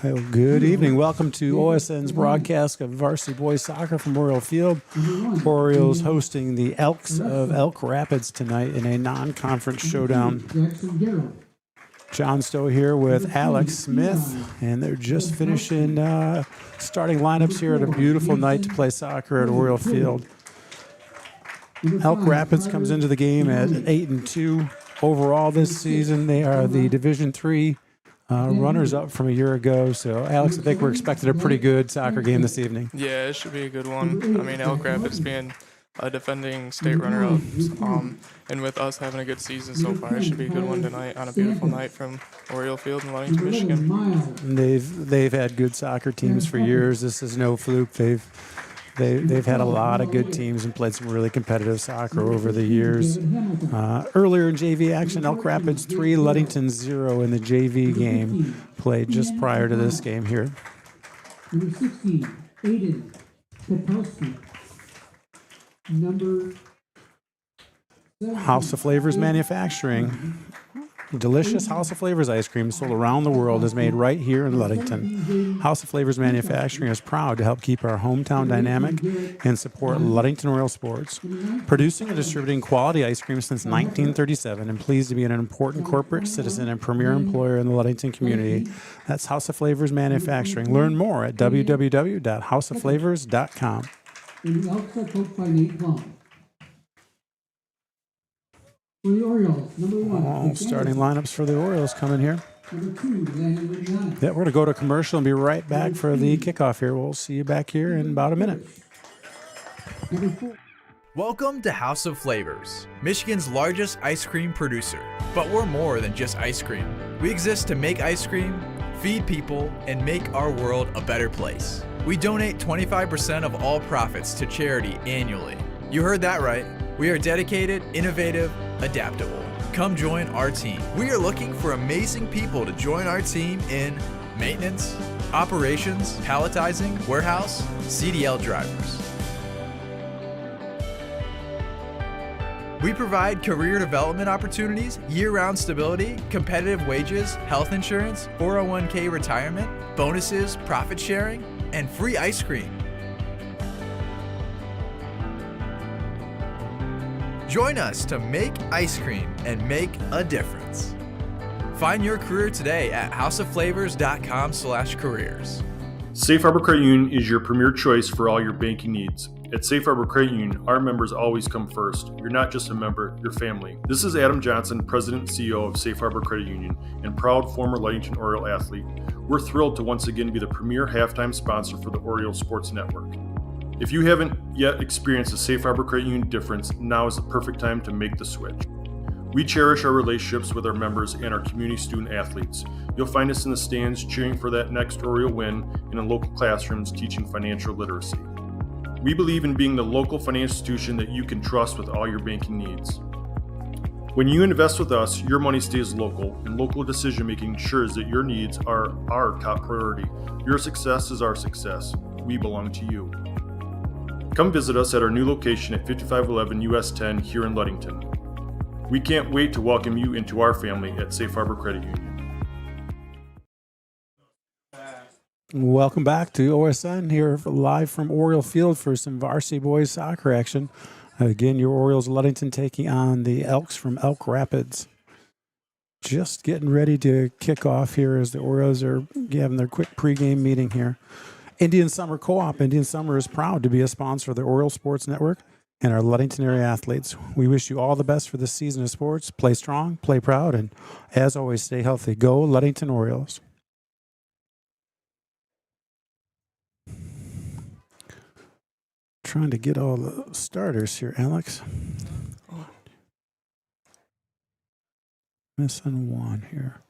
Well, good evening. Welcome to OSN's broadcast of varsity boys soccer from Oriole Field. Orioles hosting the Elks of Elk Rapids tonight in a non-conference showdown. John Stowe here with Alex Smith, and they're just finishing starting lineups here at a beautiful night to play soccer at Oriole Field. Elk Rapids comes into the game at 8-2 overall this season. They are the Division III runners up from a year ago. So, Alex, I think we're expecting a pretty good soccer game this evening. Yeah, it should be a good one. I mean, Elk Rapids being a defending state runner-up, and with us having a good season so far, it should be a good one tonight on a beautiful night from Oriole Field in Ludington, Michigan. They've had good soccer teams for years. This is no fluke. They've had a lot of good teams and played some really competitive soccer over the years. Earlier in JV action, Elk Rapids 3, Ludington 0 in the JV game, played just prior to this game here. Number 16, Aiden Petowski. Number 7, House of Flavors Manufacturing. Delicious House of Flavors ice cream sold around the world is made right here in Ludington. House of Flavors Manufacturing is proud to help keep our hometown dynamic and support Ludington Royal sports. Producing and distributing quality ice cream since 1937 and pleased to be an important corporate citizen and premier employer in the Ludington community. That's House of Flavors Manufacturing. Learn more at www.houseofflavors.com. And the Elks are coached by Nate Plum. For the Orioles, number 1. Starting lineups for the Orioles coming here. Number 2, Landon Luciano. Yeah, we're going to go to commercial and be right back for the kickoff here. We'll see you back here in about a minute. Number 4. Welcome to House of Flavors, Michigan's largest ice cream producer. But we're more than just ice cream. We exist to make ice cream, feed people, and make our world a better place. We donate 25% of all profits to charity annually. You heard that right. We are dedicated, innovative, adaptable. Come join our team. We are looking for amazing people to join our team in maintenance, operations, palletizing, warehouse, CDL drivers. We provide career development opportunities, year-round stability, competitive wages, health insurance, 401k retirement, bonuses, profit sharing, and free ice cream. Join us to make ice cream and make a difference. Find your career today at houseofflavors.com/careers. Safe Harbor Credit Union is your premier choice for all your banking needs. At Safe Harbor Credit Union, our members always come first. You're not just a member, you're family. This is Adam Johnson, President and CEO of Safe Harbor Credit Union and proud former Ludington Oriole athlete. We're thrilled to once again be the premier halftime sponsor for the Orioles Sports Network. If you haven't yet experienced the Safe Harbor Credit Union difference, now is the perfect time to make the switch. We cherish our relationships with our members and our community student athletes. You'll find us in the stands cheering for that next Oriole win and in local classrooms teaching financial literacy. We believe in being the local financial institution that you can trust with all your banking needs. When you invest with us, your money stays local, and local decision-making ensures that your needs are our top priority. Your success is our success. We belong to you. Come visit us at our new location at 5511 US 10 here in Ludington. We can't wait to welcome you into our family at Safe Harbor Credit Union. Welcome back to OSN here live from Oriole Field for some varsity boys soccer action. Again, your Orioles Ludington taking on the Elks from Elk Rapids. Just getting ready to kick off here as the Orioles are having their quick pregame meeting here. Indian Summer Co-op. Indian Summer is proud to be a sponsor of the Oriole Sports Network and our Ludington area athletes. We wish you all the best for this season of sports. Play strong, play proud, and as always, stay healthy. Go Ludington Orioles. Trying to get all the starters here, Alex. Missing one here.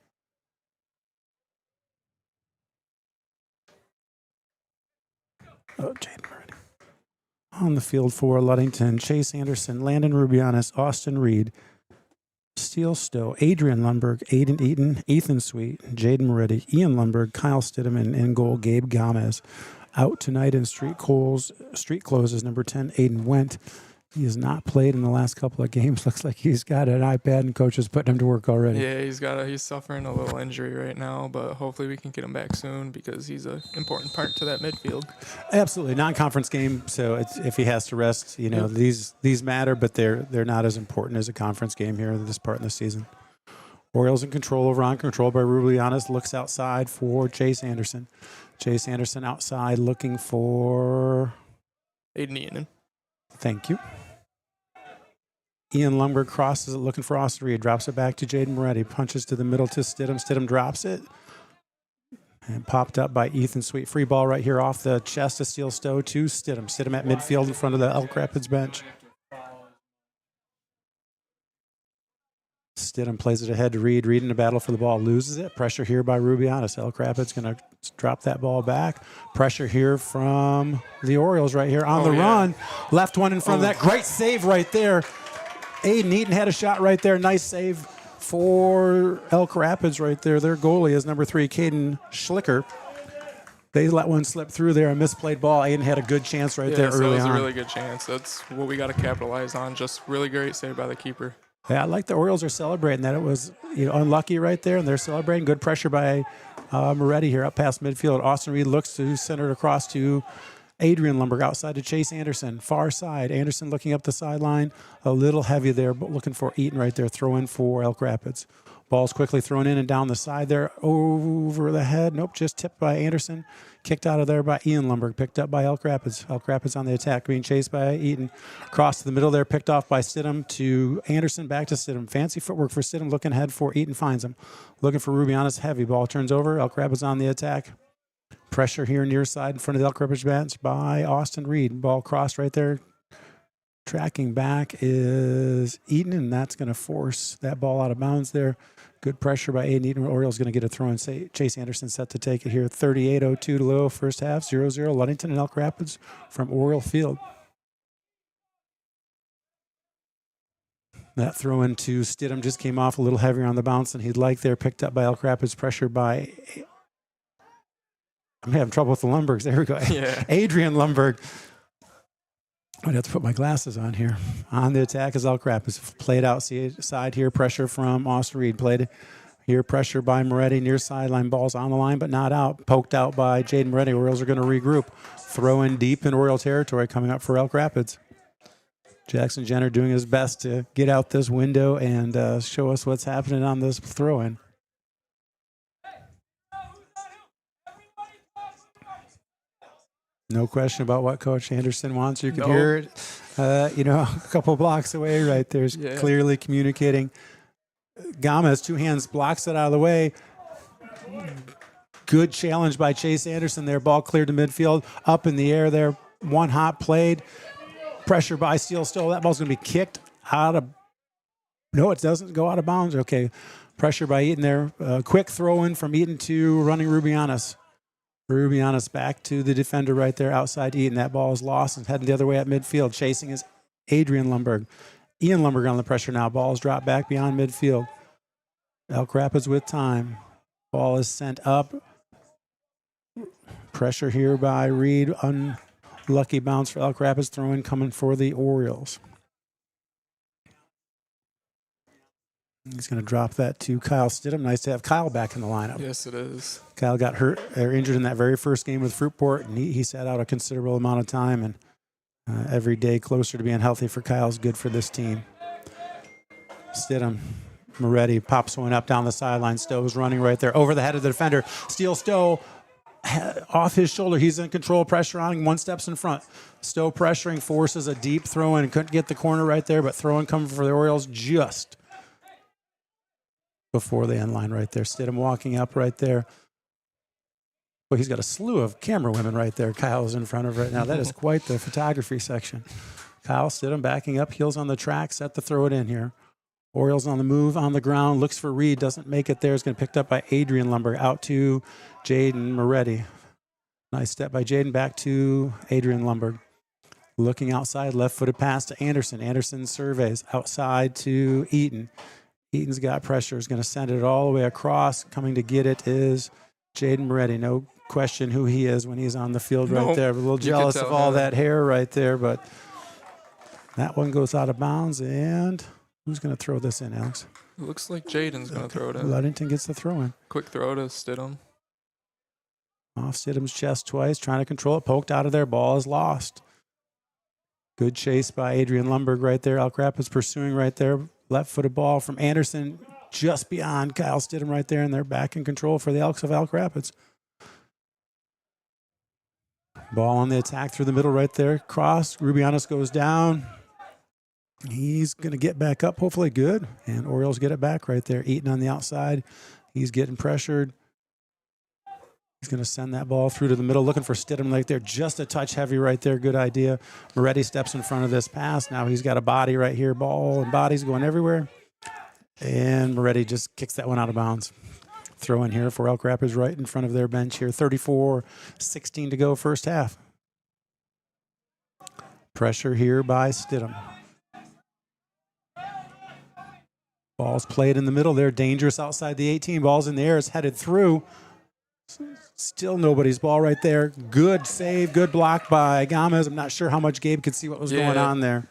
Oh, Jaden Murray. On the field for Ludington, Chase Anderson, Landon Rubianis, Austin Reed, Steele Stowe, Adrian Lundberg, Aiden Eaton, Ethan Sweet, Jaden Moretti, Ian Lundberg, Kyle Stidham, and in goal, Gabe Gomez. Out tonight in street closes, number 10, Aiden Wendt, He has not played in the last couple of games. Looks like he's got an iPad and coach is putting him to work already. Yeah, he's suffering a little injury right now, but hopefully we can get him back soon because he's an important part to that midfield. Absolutely, non-conference game. So if he has to rest, these matter, but they're not as important as a conference game here this part in the season. Orioles in control over on control by Rubianis. Looks outside for Chase Anderson. Chase Anderson outside looking for Aiden Ian. Thank you. Ian Lumberg crosses it, looking for Austin Reed. Drops it back to Jaden Moretti. Punches to the middle to Stidham. Stidham drops it. And popped up by Ethan Sweet. Free ball right here off the chest of Steel Stowe to Stidham. Stidham at midfield in front of the Elk Rapids bench. Stidham plays it ahead to Reed. Reed in the battle for the ball. Loses it. Pressure here by Rubianis. Elk Rapids going to drop that ball back. Pressure here from the Orioles right here on the run. Left one in front of that. Great save right there. Aiden Eaton had a shot right there. Nice save for Elk Rapids right there. Their goalie is number 3, Caden Schlicker. They let one slip through there. A misplayed ball. Aiden had a good chance right there early on. That was a really good chance. That's what we got to capitalize on. Just really great save by the keeper. Yeah, I like the Orioles are celebrating that. It was unlucky right there, and they're celebrating. Good pressure by Moretti here up past midfield. Austin Reed looks to center it across to Adrian Lumberg outside to Chase Anderson. Far side. Anderson looking up the sideline. A little heavy there, but looking for Eaton right there. Throw in for Elk Rapids. Ball's quickly thrown in and down the side there. Over the head. Nope, just tipped by Anderson. Kicked out of there by Ian Lumberg. Picked up by Elk Rapids. Elk Rapids on the attack. Being chased by Eaton. Cross to the middle there. Picked off by Stidham to Anderson. Back to Stidham. Fancy footwork for Stidham. Looking ahead for Eaton. Finds him. Looking for Rubianis. Heavy. Ball turns over. Elk Rapids on the attack. Pressure here near side in front of the Elk Rapids bench by Austin Reed. Ball crossed right there. Tracking back is Eaton, and that's going to force that ball out of bounds there. Good pressure by Aiden Eaton. Orioles going to get a throw in. Chase Anderson set to take it here. 38:02 to go. First half, 0-0. Ludington and Elk Rapids from Oriole Field. That throw into Stidham just came off a little heavier on the bounce than he'd like there. Picked up by Elk Rapids. Pressure by... I'm having trouble with the Lumbergs. There we go. Yeah. Adrian Lumberg. I'd have to put my glasses on here. On the attack is Elk Rapids. Played outside here. Pressure from Austin Reed. Played here. Pressure by Moretti. Near sideline. Ball's on the line, but not out. Poked out by Jaden Moretti. Orioles are going to regroup. Throw in deep in Oriole territory coming up for Elk Rapids. Jackson Jenner doing his best to get out this window and show us what's happening on this throw-in. No question about what Coach Anderson wants. You can hear it, a couple blocks away right there. Yeah. Clearly communicating. Gomez, 2 hands, blocks it out of the way. Good challenge by Chase Anderson there. Ball cleared to midfield. Up in the air there. One hop played. Pressure by Steel Stowe. That ball's going to be kicked out of... No, it doesn't go out of bounds. Okay. Pressure by Eaton there. Quick throw in from Eaton to running Rubianis. Rubianis back to the defender right there outside Eaton. That ball is lost and heading the other way at midfield. Chasing is Adrian Lumberg. Ian Lumberg on the pressure now. Ball is dropped back beyond midfield. Elk Rapids with time. Ball is sent up. Pressure here by Reed. Unlucky bounce for Elk Rapids. Throw-in coming for the Orioles. He's going to drop that to Kyle Stidham. Nice to have Kyle back in the lineup. Yes, it is. Kyle got hurt or injured in that very first game with Fruitport, and he sat out a considerable amount of time. And every day closer to being healthy for Kyle is good for this team. Stidham, Moretti pops one up down the sideline. Stowe's running right there over the head of the defender. Steel Stowe off his shoulder. He's in control. Pressure on him. 1 steps in front. Stowe pressuring, forces a deep throw in. Couldn't get the corner right there, but throw in coming for the Orioles just before the end line right there. Stidham walking up right there. Well, he's got a slew of camera women right there. Kyle's in front of right now. That is quite the photography section. Kyle Stidham backing up, heels on the track, set to throw it in here. Orioles on the move, on the ground, looks for Reed, doesn't make it there. It's going to be picked up by Adrian Lumberg, out to Jaden Moretti. Nice step by Jaden, back to Adrian Lumberg. Looking outside, left-footed pass to Anderson. Anderson surveys outside to Eaton. Eaton's got pressure, is going to send it all the way across. Coming to get it is Jaden Moretti. No question who he is when he's on the field right there. A little jealous of all that hair right there, but That one goes out of bounds, and who's going to throw this in, Alex? It looks like Jaden's going to throw it in. Ludington gets the throw in. Quick throw to Stidham. Off Stidham's chest twice, trying to control it. Poked out of there. Ball is lost. Good chase by Adrian Lumberg right there. Elk Rapids pursuing right there. Left-footed ball from Anderson just beyond Kyle Stidham right there, and they're back in control for the Elks of Elk Rapids. Ball on the attack through the middle right there. Cross. Rubianos goes down. He's going to get back up, hopefully good. And Orioles get it back right there. Eaton on the outside. He's getting pressured. He's going to send that ball through to the middle, looking for Stidham right there. Just a touch heavy right there. Good idea. Moretti steps in front of this pass. Now he's got a body right here. Ball and bodies going everywhere. And Moretti just kicks that one out of bounds. Throw in here for Elk Rapids right in front of their bench here. 34-16 to go first half. Pressure here by Stidham. Ball's played in the middle there. Dangerous outside the 18. Ball's in the air. It's headed through. Still nobody's ball right there. Good save. Good block by Gomez. I'm not sure how much Gabe could see what was going on there.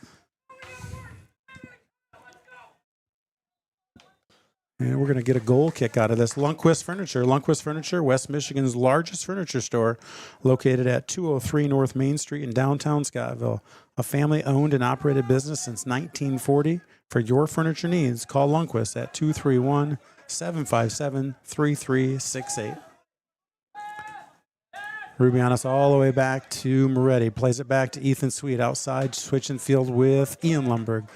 And we're going to get a goal kick out of this. Lundquist Furniture. Lundquist Furniture, West Michigan's largest furniture store, located at 203 North Main Street in downtown Scottsville. A family-owned and operated business since 1940. For your furniture needs, call Lundquist at 231-757-3368. Rubianos all the way back to Moretti. Plays it back to Ethan Sweet outside, switching field with Ian Lumberg.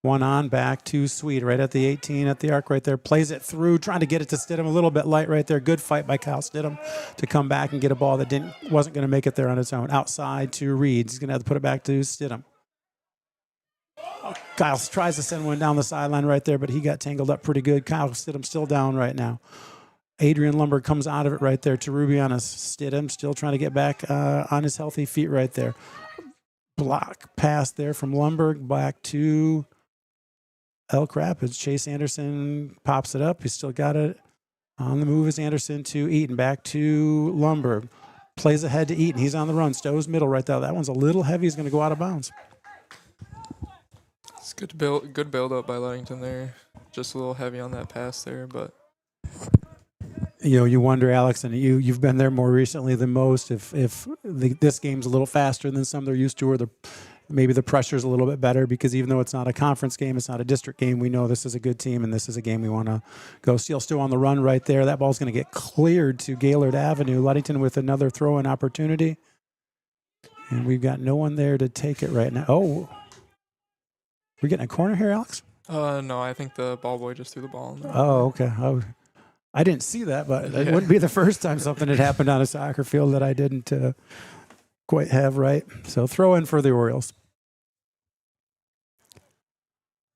One on, back to Sweet, right at the 18, at the arc right there. Plays it through, trying to get it to Stidham. A little bit light right there. Good fight by Kyle Stidham to come back and get a ball that wasn't going to make it there on its own. Outside to Reed. He's going to have to put it back to Stidham. Kyle tries to send one down the sideline right there, but he got tangled up pretty good. Kyle Stidham still down right now. Adrian Lumberg comes out of it right there to Rubianos. Stidham still trying to get back on his healthy feet right there. Block pass there from Lumberg back to Elk Rapids. Chase Anderson pops it up. He's still got it on the move. Is Anderson to Eaton. Back to Lumberg. Plays ahead to Eaton. He's on the run. Stowe's middle right there. That one's a little heavy. He's going to go out of bounds. It's good build up by Ludington there. Just a little heavy on that pass there, but you wonder, Alex, and you've been there more recently than most, if this game's a little faster than some they're used to, or maybe the pressure's a little bit better, because even though it's not a conference game, it's not a district game, we know this is a good team, and this is a game we want to go steal. Still on the run right there. That ball's going to get cleared to Gaylord Avenue. Ludington with another throw-in opportunity. And we've got no one there to take it right now. Oh, we're getting a corner here, Alex? No, I think the ball boy just threw the ball in there. Oh, okay. I didn't see that, but it wouldn't be the first time something had happened on a soccer field that I didn't quite have right. So throw in for the Orioles.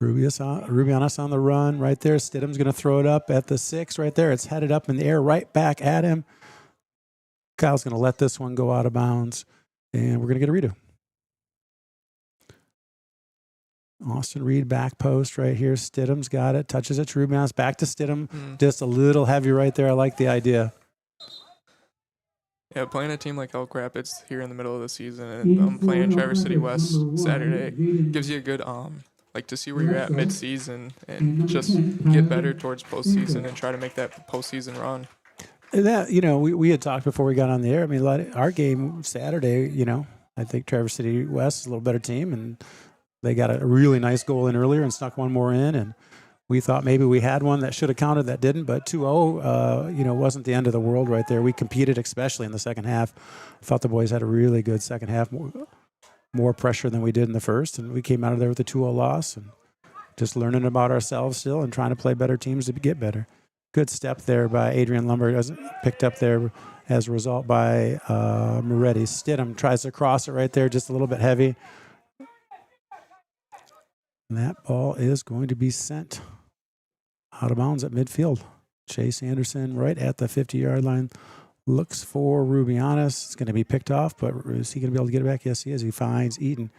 Rubianos on the run right there. Stidham's going to throw it up at the 6 right there. It's headed up in the air right back at him. Kyle's going to let this one go out of bounds, and we're going to get a redo. Austin Reed back post right here. Stidham's got it. Touches it to Rubianos. Back to Stidham. Just a little heavy right there. I like the idea. Yeah, playing a team like Elk Rapids here in the middle of the season and playing Traverse City West Saturday gives you a good to see where you're at mid-season and just get better towards postseason and try to make that postseason run. And that, we had talked before we got on the air. I mean, our game Saturday, I think Traverse City West is a little better team, and they got a really nice goal in earlier and snuck one more in, and we thought maybe we had one that should have counted that didn't, but 2-0, wasn't the end of the world right there. We competed, especially in the second half. I thought the boys had a really good second half, more pressure than we did in the first, and we came out of there with a 2-0 loss and just learning about ourselves still and trying to play better teams to get better. Good step there by Adrian Lumberg, picked up there as a result by Moretti. Stidham tries to cross it right there, just a little bit heavy. And that ball is going to be sent out of bounds at midfield. Chase Anderson right at the 50-yard line looks for Rubianos. It's going to be picked off, but is he going to be able to get it back? Yes, he is. He finds Eaton,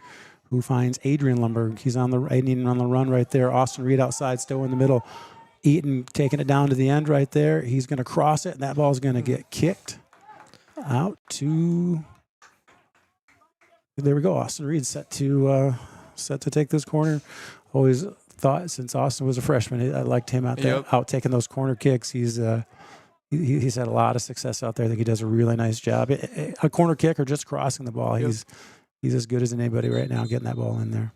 who finds Adrian Lumberg. He's on the run right there. Austin Reed outside, still in the middle. Eaton taking it down to the end right there. He's going to cross it, and that ball is going to get kicked out to. There we go. Austin Reed set to set to take this corner. Always thought since Austin was a freshman, I liked him out there, Yep. out taking those corner kicks. He's had a lot of success out there. I think he does a really nice job. A corner kick or just crossing the ball. Yep. He's as good as anybody right now getting that ball in there.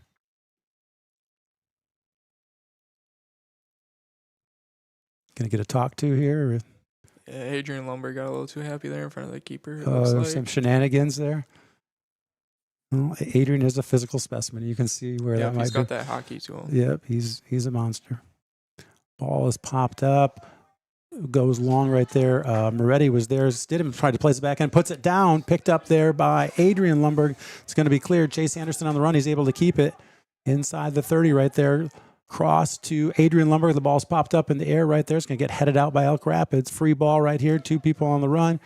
Gonna get a talk to here. Or, Yeah, Adrian Lumber got a little too happy there in front of the keeper. It looks like. some shenanigans there. Well, Adrian is a physical specimen. You can see where Yeah, that might he's be. got that hockey to him. Yep, he's a monster. Ball is popped up, goes long right there. Moretti was there. Stidham tried to place it back in, puts it down, picked up there by Adrian Lumberg. It's going to be cleared. Chase Anderson on the run. He's able to keep it inside the 30 right there. Cross to Adrian Lumberg. The ball's popped up in the air right there. It's going to get headed out by Elk Rapids. Free ball right here. 2 people on the run.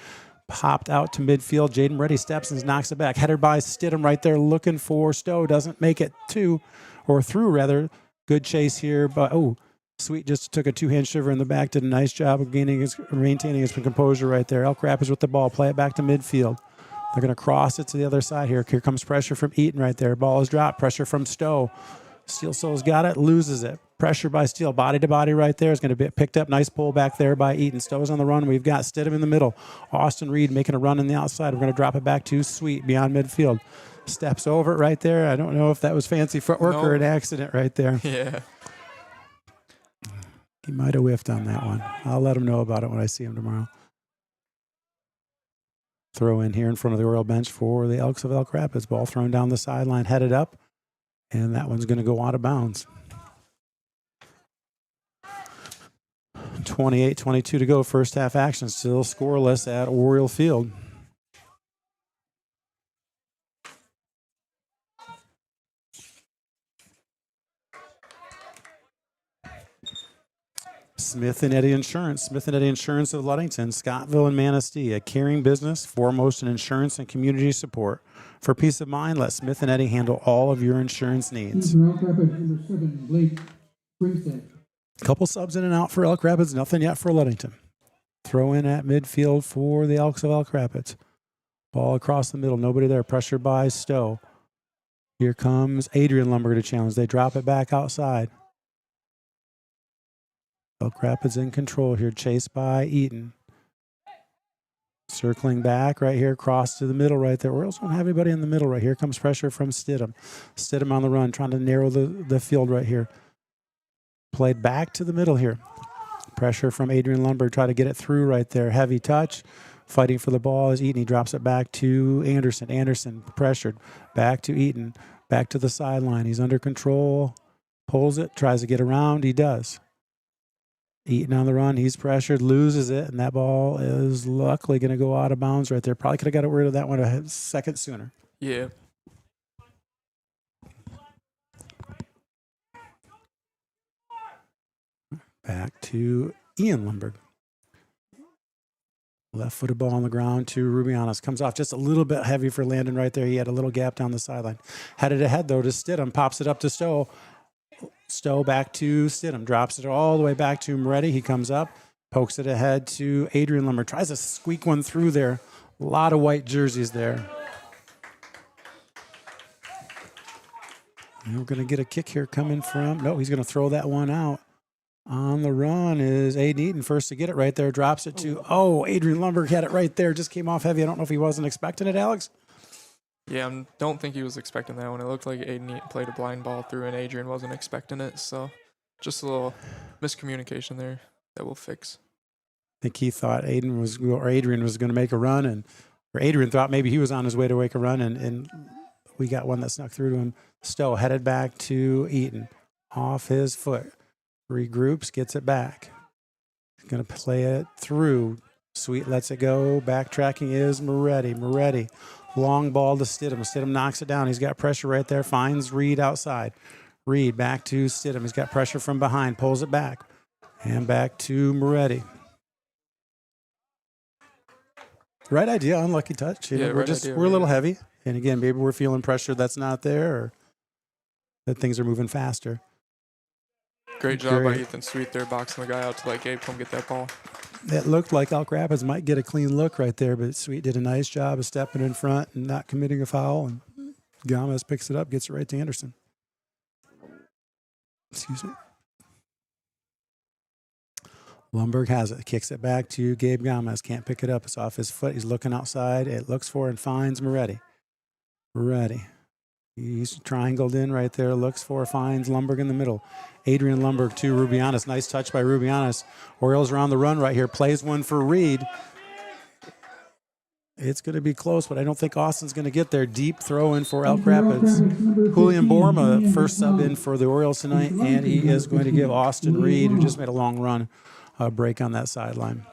Popped out to midfield. Jaden Moretti steps and knocks it back. Headed by Stidham right there looking for Stowe. Doesn't make it through. Good chase here. But, Sweet just took a 2-hand shiver in the back. Did a nice job of maintaining his composure right there. Elk Rapids with the ball. Play it back to midfield. They're going to cross it to the other side here. Here comes pressure from Eaton right there. Ball is dropped. Pressure from Stowe. Steel Soul's got it. Loses it. Pressure by Steele. Body to body right there. Is going to be picked up. Nice pull back there by Eaton. Stowe's on the run. We've got Stidham in the middle. Austin Reed making a run on the outside. We're going to drop it back to Sweet beyond midfield. Steps over it right there. I don't know if that was fancy footwork or an accident right there. Yeah. He might have whiffed on that one. I'll let him know about it when I see him tomorrow. Throw in here in front of the Oriole bench for the Elks of Elk Rapids. Ball thrown down the sideline, headed up, and that one's going to go out of bounds. 28-22 to go. First half action. Still scoreless at Oriole Field. Smith and Eddy Insurance. Smith and Eddy Insurance of Ludington, Scottville, and Manistee. A caring business, foremost in insurance and community support. For peace of mind, let Smith and Eddy handle all of your insurance needs. For Elk Rapids, number 7, Blake Springstead. Couple subs in and out for Elk Rapids. Nothing yet for Ludington. Throw in at midfield for the Elks of Elk Rapids. Ball across the middle. Nobody there. Pressure by Stowe. Here comes Adrian Lumber to challenge. They drop it back outside. Elk Rapids in control here. Chased by Eaton. Circling back right here. Cross to the middle right there. Orioles don't have anybody in the middle right here. Comes pressure from Stidham. Stidham on the run. Trying to narrow the field right here. Played back to the middle here. Pressure from Adrian Lumber. Try to get it through right there. Heavy touch. Fighting for the ball is Eaton. He drops it back to Anderson. Anderson pressured. Back to Eaton. Back to the sideline. He's under control. Pulls it. Tries to get around. He does. Eaton on the run. He's pressured. Loses it. And that ball is luckily going to go out of bounds right there. Probably could have got rid of that one a second sooner. Yeah. Back to Ian Lumberg. Left-footed ball on the ground to Rubianos. Comes off just a little bit heavy for Landon right there. He had a little gap down the sideline. Headed ahead, though, to Stidham. Pops it up to Stowe. Stowe back to Stidham. Drops it all the way back to Moretti. He comes up. Pokes it ahead to Adrian Lumber. Tries to squeak one through there. A lot of white jerseys there. And we're going to get a kick here coming from... No, he's going to throw that one out. On the run is Aiden Eaton, first to get it right there. Drops it to, Adrian Lumberg had it right there. Just came off heavy. I don't know if he wasn't expecting it, Alex. Yeah, I don't think he was expecting that one. It looked like Aiden Eaton played a blind ball through and Adrian wasn't expecting it. So just a little miscommunication there that we'll fix. I think he thought Adrian was going to make a run, or Adrian thought maybe he was on his way to make a run, and we got one that snuck through to him. Stowe headed back to Eaton. Off his foot. Regroups, gets it back. Going to play it through. Sweet lets it go. Backtracking is Moretti. Moretti. Long ball to Stidham. Stidham knocks it down. He's got pressure right there. Finds Reed outside. Reed back to Stidham. He's got pressure from behind. Pulls it back. And back to Moretti. Right idea. Unlucky touch. We're a little heavy. And again, maybe we're feeling pressure that's not there, or that things are moving faster. Great job by Ethan Sweet there, boxing the guy out to let Gabe come get that ball. It looked like Elk Rapids might get a clean look right there, but Sweet did a nice job of stepping in front and not committing a foul. And Gomez picks it up, gets it right to Anderson. Excuse me. Lundberg has it. Kicks it back to Gabe Gomez. Can't pick it up. It's off his foot. He's looking outside. It looks for and finds Moretti. Moretti. He's triangled in right there. Looks for, finds Lundberg in the middle. Adrian Lundberg to Rubianis. Nice touch by Rubianis. Orioles are on the run right here. Plays one for Reed. It's going to be close, but I don't think Austin's going to get there. Deep throw in for Elk Rapids. Julian Borma, first sub in for the Orioles tonight, and he is going to give Austin Reed, who just made a long run, a break on that sideline.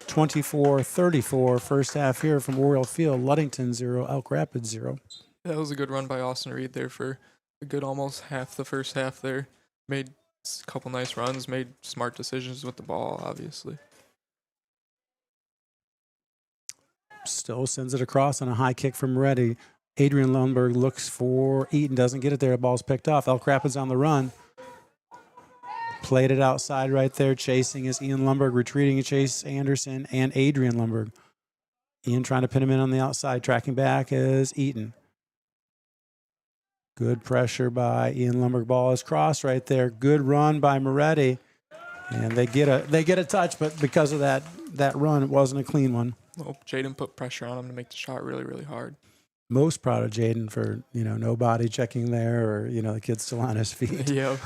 24-34, first half here from Oriole Field. Ludington 0, Elk Rapids 0. That was a good run by Austin Reed there for a good almost half the first half there. Made a couple nice runs, made smart decisions with the ball, obviously. Stowe sends it across on a high kick from Moretti. Adrian Lundberg looks for Eaton, doesn't get it there. The ball's picked off. Elk Rapids on the run. Played it outside right there. Chasing is Ian Lundberg, retreating Chase Anderson and Adrian Lundberg. Ian trying to pin him in on the outside. Tracking back is Eaton. Good pressure by Ian Lundberg. Ball is crossed right there. Good run by Moretti. And they get a touch, but because of that run, it wasn't a clean one. Well, Jaden put pressure on him to make the shot really, really hard. Most proud of Jaden for, no body checking there, or, the kid's still on his feet. Yeah.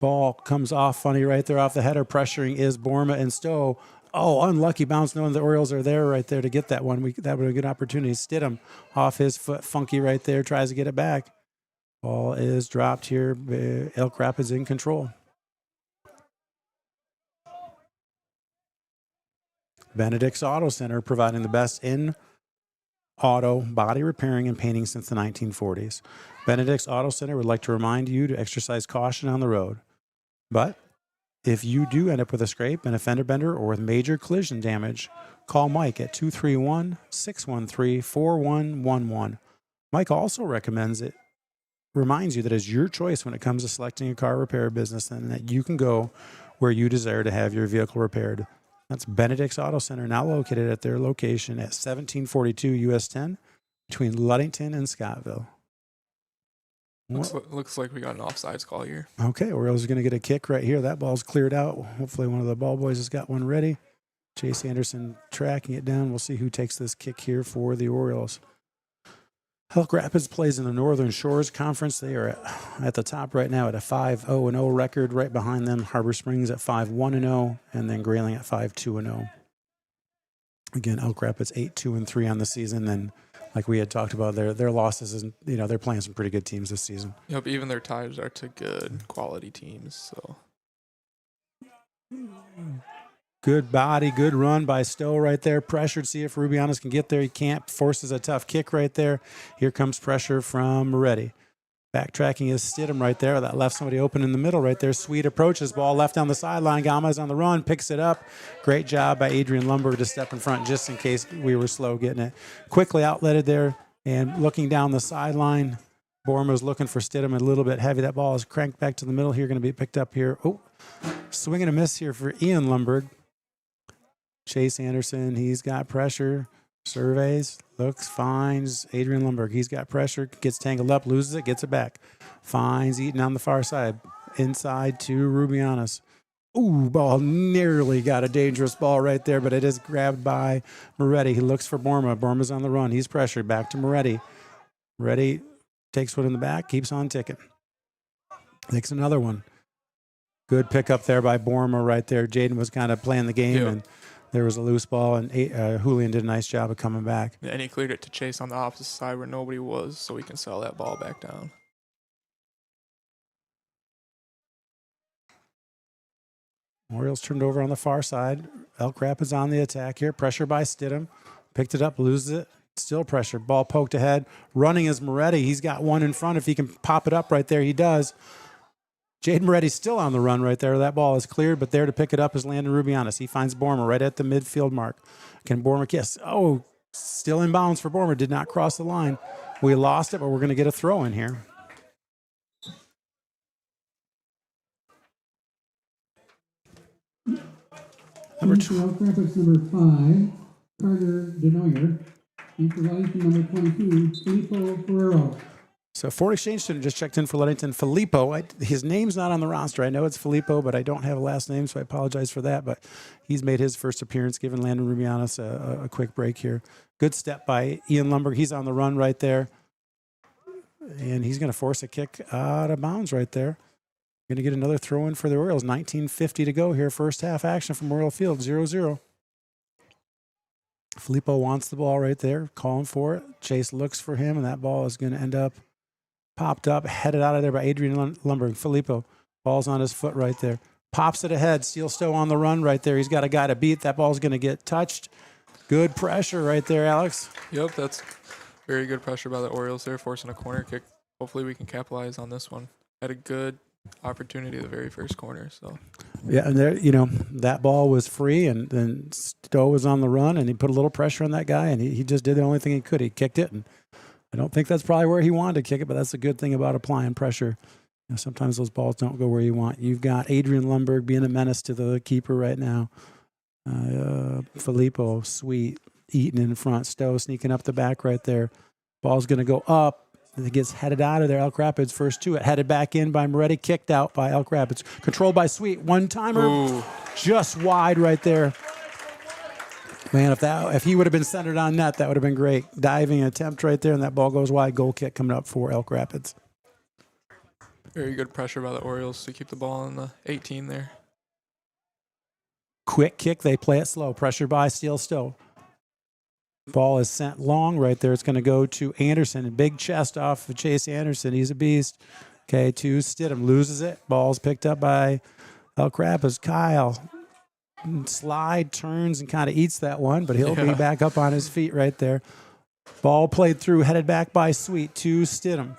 Ball comes off funny right there off the header. Pressuring is Borma and Stowe. Oh, unlucky bounce, knowing the Orioles are there right there to get that one. That would be a good opportunity. Stidham off his foot, funky right there, tries to get it back. Ball is dropped here. Elk Rapids in control. Benedict's Auto Center, providing the best in auto body repairing and painting since the 1940s. Benedict's Auto Center would like to remind you to exercise caution on the road. But if you do end up with a scrape, an fender bender, or with major collision damage, call Mike at 231-613-4111. Mike also reminds you that it's your choice when it comes to selecting a car repair business, and that you can go where you desire to have your vehicle repaired. That's Benedict's Auto Center, now located at their location at 1742 US 10 between Ludington and Scottville. Looks like we got an offsides call here. Okay, Orioles are going to get a kick right here. That ball's cleared out. Hopefully one of the ball boys has got one ready. Chase Anderson tracking it down. We'll see who takes this kick here for the Orioles. Elk Rapids plays in the Northern Shores Conference. They are at the top right now at a 5-0-0 record. Right behind them, Harbor Springs at 5-1-0, and then Grayling at 5-2-0. Again, Elk Rapids 8-2-3 on the season. And like we had talked about, their losses, and they're playing some pretty good teams this season. Yep, even their ties are to good quality teams. So good body, good run by Stowe right there. Pressured, see if Rubianis can get there. He can't. Forces a tough kick right there. Here comes pressure from Moretti. Backtracking is Stidham right there. That left somebody open in the middle right there. Sweet approaches. Ball left down the sideline. Gomez on the run. Picks it up. Great job by Adrian Lundberg to step in front just in case we were slow getting it. Quickly outletted there and looking down the sideline. Borma was looking for Stidham a little bit heavy. That ball is cranked back to the middle here. Going to be picked up here. Oh, swing and a miss here for Ian Lundberg. Chase Anderson, he's got pressure. Surveys, looks, finds Adrian Lundberg. He's got pressure, gets tangled up, loses it, gets it back. Finds Eaton on the far side. Inside to Rubianis. Ooh, ball nearly got a dangerous ball right there, but it is grabbed by Moretti. He looks for Borma. Borma's on the run. He's pressured. Back to Moretti. Moretti takes one in the back, keeps on ticking. Takes another one. Good pickup there by Borma right there. Jaden was kind of playing the game, and there was a loose ball, and Julian did a nice job of coming back. Yeah, and he cleared it to Chase on the opposite side where nobody was, so we can sell that ball back down. Orioles turned over on the far side. Elk Rapids on the attack here. Pressure by Stidham. Picked it up, loses it. Still pressure. Ball poked ahead. Running is Moretti. He's got one in front. If he can pop it up right there, he does. Jaden Moretti's still on the run right there. That ball is cleared, but there to pick it up is Landon Rubianis. He finds Borma right at the midfield mark. Can Borma kiss? Oh, still in bounds for Borma. Did not cross the line. We lost it, but we're going to get a throw in here. Number 12, Rapids number 5, Carter Denoyer. And for Ludington number 22, Filippo Ferrero. So foreign exchange student just checked in for Ludington. Filippo, his name's not on the roster. I know it's Filippo, but I don't have a last name, so I apologize for that. But he's made his first appearance, giving Landon Rubianis a quick break here. Good step by Ian Lumberg. He's on the run right there. And he's going to force a kick out of bounds right there. Going to get another throw in for the Orioles. 19:50 to go here. First half action from Oriole Field, 0-0. Filippo wants the ball right there, calling for it. Chase looks for him, and that ball is going to end up popped up, headed out of there by Adrian Lumberg. Filippo, ball's on his foot right there. Pops it ahead. Steele Stowe on the run right there. He's got a guy to beat. That ball's going to get touched. Good pressure right there, Alex. Yep, that's very good pressure by the Orioles there, forcing a corner kick. Hopefully we can capitalize on this one. Had a good opportunity at the very first corner. So yeah, and there, that ball was free, and then Stowe was on the run, and he put a little pressure on that guy, and he just did the only thing he could. He kicked it, and I don't think that's probably where he wanted to kick it, but that's the good thing about applying pressure. Sometimes those balls don't go where you want. You've got Adrian Lumberg being a menace to the keeper right now. Filippo, Sweet, Eaton in front. Stowe sneaking up the back right there. Ball's going to go up, and it gets headed out of there. Elk Rapids first to it. Headed back in by Moretti. Kicked out by Elk Rapids. Controlled by Sweet. One-timer. Ooh. Just wide right there. Man, if he would have been centered on net, that would have been great. Diving attempt right there, and that ball goes wide. Goal kick coming up for Elk Rapids. Very good pressure by the Orioles to keep the ball in the 18 there. Quick kick. They play it slow. Pressure by Steele Stowe. Ball is sent long right there. It's going to go to Anderson. Big chest off of Chase Anderson. He's a beast. Okay, to Stidham. Loses it. Ball's picked up by Elk Rapids. Kyle. Slide, turns, and kind of eats that one, but he'll be back up on his feet right there. Ball played through, headed back by Sweet to Stidham.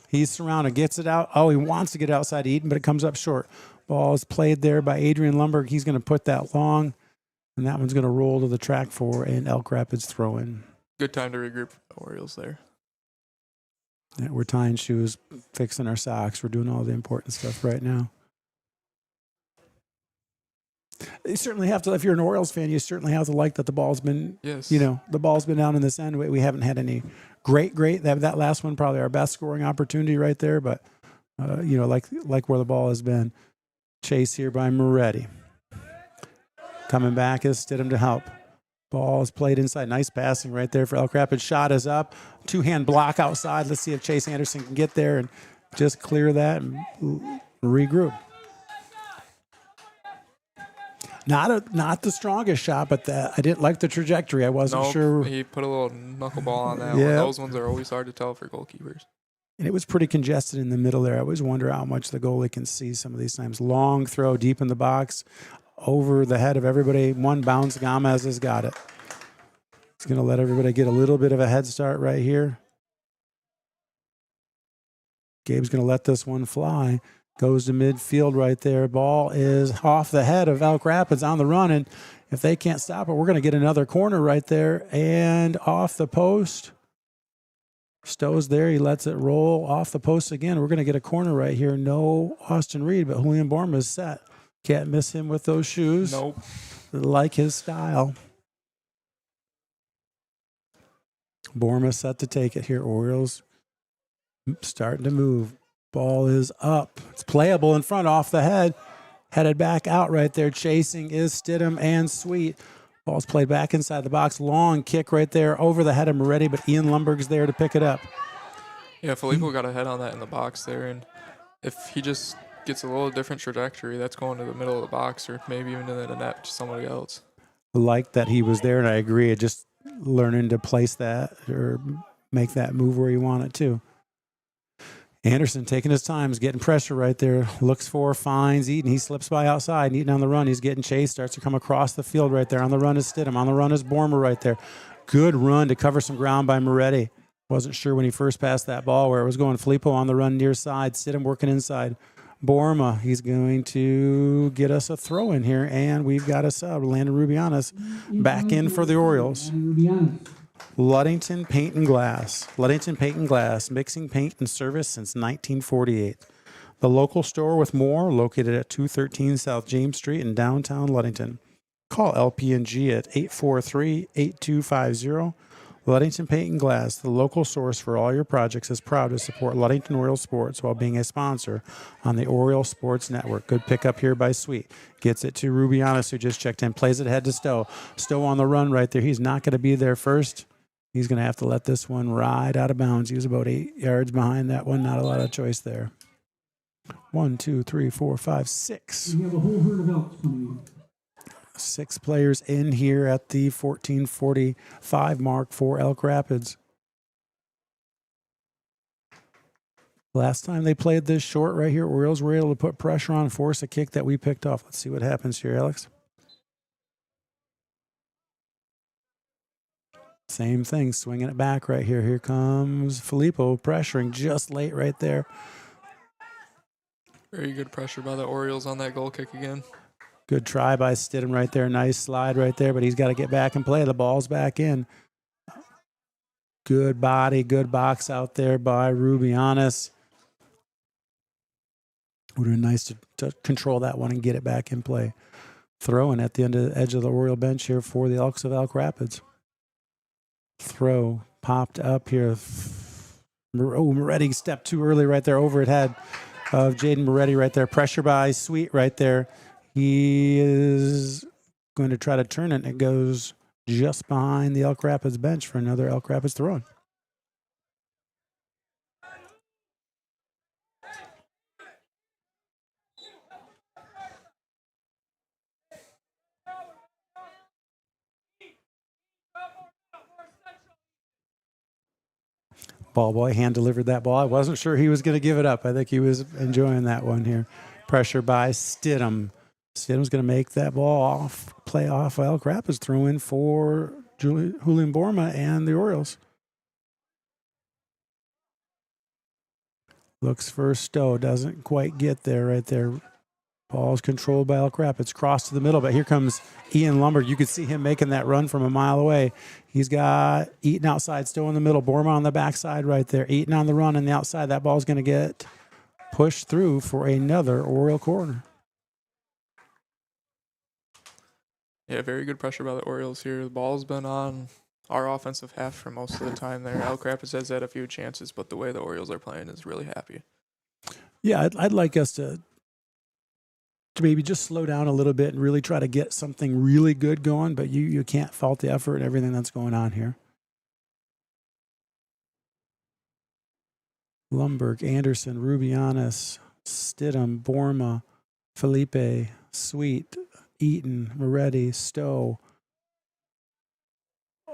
He's surrounded, gets it out. Oh, he wants to get outside Eaton, but it comes up short. Ball is played there by Adrian Lumberg. He's going to put that long, and that one's going to roll to the track for an Elk Rapids throw-in. Good time to regroup for the Orioles there. Yeah, we're tying shoes, fixing our socks. We're doing all the important stuff right now. You certainly have to, if you're an Orioles fan, you certainly have to like that the ball's been, the ball's been down in this end. We haven't had any great. That last one, probably our best scoring opportunity right there, but, like where the ball has been. Chase here by Moretti. Coming back is Stidham to help. Ball is played inside. Nice passing right there for Elk Rapids. Shot is up. Two-hand block outside. Let's see if Chase Anderson can get there and just clear that and regroup. Not the strongest shot, but I didn't like the trajectory. I wasn't sure. He put a little knuckleball on that one. Those ones are always hard to tell for goalkeepers. And it was pretty congested in the middle there. I always wonder how much the goalie can see some of these times. Long throw deep in the box, over the head of everybody. One bounce, Gomez has got it. He's going to let everybody get a little bit of a head start right here. Gabe's going to let this one fly. Goes to midfield right there. Ball is off the head of Elk Rapids on the run. And if they can't stop it, we're going to get another corner right there. And off the post. Stowe's there. He lets it roll off the post again. We're going to get a corner right here. No Austin Reed, but Julian Borma is set. Can't miss him with those shoes. Nope. Like his style. Borma set to take it here. Orioles starting to move. Ball is up. It's playable in front, off the head. Headed back out right there. Chasing is Stidham and Sweet. Ball's played back inside the box. Long kick right there over the head of Moretti, but Ian Lumberg's there to pick it up. Yeah, Filippo got a head on that in the box there, and if he just gets a little different trajectory, that's going to the middle of the box or maybe even into the net to somebody else. Like that he was there, and I agree. Just learning to place that or make that move where you want it to. Anderson taking his time, is getting pressure right there. Looks for, finds Eaton. He slips by outside. Eaton on the run. He's getting chased. Starts to come across the field right there. On the run is Stidham. On the run is Borma right there. Good run to cover some ground by Moretti. Wasn't sure when he first passed that ball where it was going. Filippo on the run near side. Stidham working inside. Borma, he's going to get us a throw in here, and we've got a sub. Landon Rubianis back in for the Orioles. Ludington Paint and Glass. Ludington Paint and Glass, mixing paint and service since 1948. The local store with more, located at 213 South James Street in downtown Ludington. Call LP&G at 843-8250. Ludington Paint and Glass, the local source for all your projects, is proud to support Ludington Oriole Sports while being a sponsor on the Oriole Sports Network. Good pickup here by Sweet. Gets it to Rubianis, who just checked in. Plays it ahead to Stowe. Stowe on the run right there. He's not going to be there first. He's going to have to let this one ride out of bounds. He was about 8 yards behind that one. Not a lot of choice there. 1, 2, 3, 4, 5, 6. We have a whole herd of elks coming in. 6 players in here at the 14:45 mark for Elk Rapids. Last time they played this short right here, Orioles were able to put pressure on, force a kick that we picked off. Let's see what happens here, Alex. Same thing, swinging it back right here. Here comes Filippo pressuring just late right there. Very good pressure by the Orioles on that goal kick again. Good try by Stidham right there. Nice slide right there, but he's got to get back and play. The ball's back in. Good body, good box out there by Rubianis. Would have been nice to control that one and get it back in play. Throwing at the edge of the Oriole bench here for the Elks of Elk Rapids. Throw popped up here. Oh, Moretti stepped too early right there over it head of Jaden Moretti right there. Pressure by Sweet right there. He is going to try to turn it, and it goes just behind the Elk Rapids bench for another Elk Rapids throw-in. Ball boy hand-delivered that ball. I wasn't sure he was going to give it up. I think he was enjoying that one here. Pressure by Stidham. Stidham's going to make that ball play off Elk Rapids. Throw in for Julian Borma and the Orioles. Looks for Stowe. Doesn't quite get there right there. Ball's controlled by Elk Rapids. Cross to the middle, but here comes Ian Lumberg. You could see him making that run from a mile away. He's got Eaton outside, Stowe in the middle. Borma on the backside right there. Eaton on the run on the outside. That ball's going to get pushed through for another Oriole corner. Yeah, very good pressure by the Orioles here. The ball's been on our offensive half for most of the time there. Elk Rapids has had a few chances, but the way the Orioles are playing is really happy. Yeah, I'd like us to maybe just slow down a little bit and really try to get something really good going, but you can't fault the effort and everything that's going on here. Lumberg, Anderson, Rubianis, Stidham, Borma, Felipe, Sweet, Eaton, Moretti, Stowe.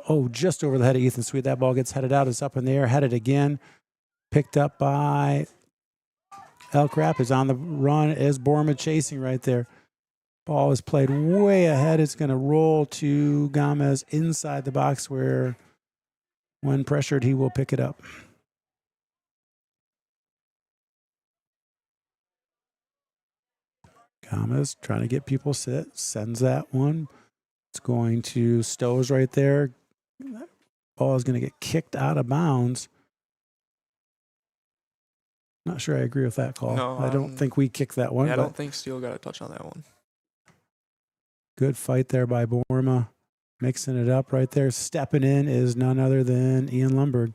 Oh, just over the head of Ethan Sweet. That ball gets headed out. It's up in the air, headed again. Picked up by Elk Rapids. On the run is Borma chasing right there. Ball is played way ahead. It's going to roll to Gomez inside the box where, when pressured, he will pick it up. Gomez trying to get people sit. Sends that one. It's going to Stowe's right there. That ball is going to get kicked out of bounds. Not sure I agree with that call. No, I don't think we kicked that one. Yeah, I but don't think Steele got a touch on that one. Good fight there by Borma. Mixing it up right there. Stepping in is none other than Ian Lumberg.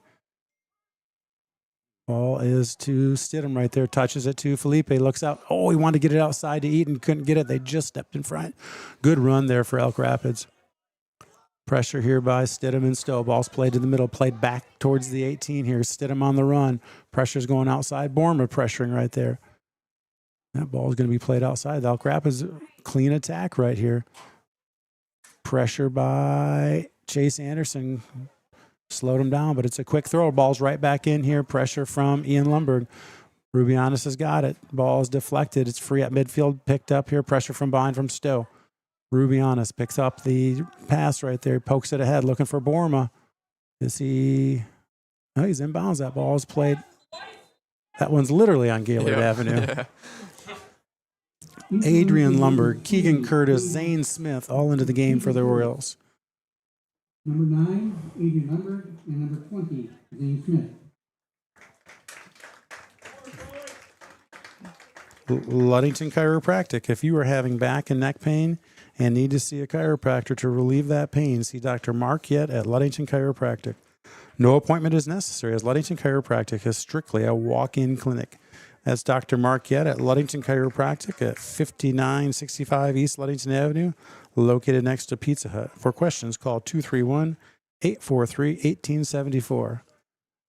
Ball is to Stidham right there. Touches it to Felipe. Looks out. Oh, he wanted to get it outside to Eaton. Couldn't get it. They just stepped in front. Good run there for Elk Rapids. Pressure here by Stidham and Stowe. Ball's played to the middle. Played back towards the 18 here. Stidham on the run. Pressure's going outside. Borma pressuring right there. That ball is going to be played outside. The Elk Rapids clean attack right here. Pressure by Chase Anderson. Slowed him down, but it's a quick throw. Ball's right back in here. Pressure from Ian Lumberg. Rubianis has got it. Ball is deflected. It's free at midfield. Picked up here. Pressure from behind from Stowe. Rubianis picks up the pass right there. Pokes it ahead. Looking for Borma. Is he? Oh, he's inbounds. That ball is played. That one's literally on Gaylord Avenue. Yeah. Adrian Lumberg, Keegan Curtis, Zane Smith, all into the game for the Orioles. Number 9, Adrian Lumberg, and number 20, Zane Smith. Ludington Chiropractic. If you are having back and neck pain and need to see a chiropractor to relieve that pain, see Dr. Mark Yett at Ludington Chiropractic. No appointment is necessary, as Ludington Chiropractic is strictly a walk-in clinic. That's Dr. Mark Yett at Ludington Chiropractic at 5965 East Ludington Avenue, located next to Pizza Hut. For questions, call 231-843-1874.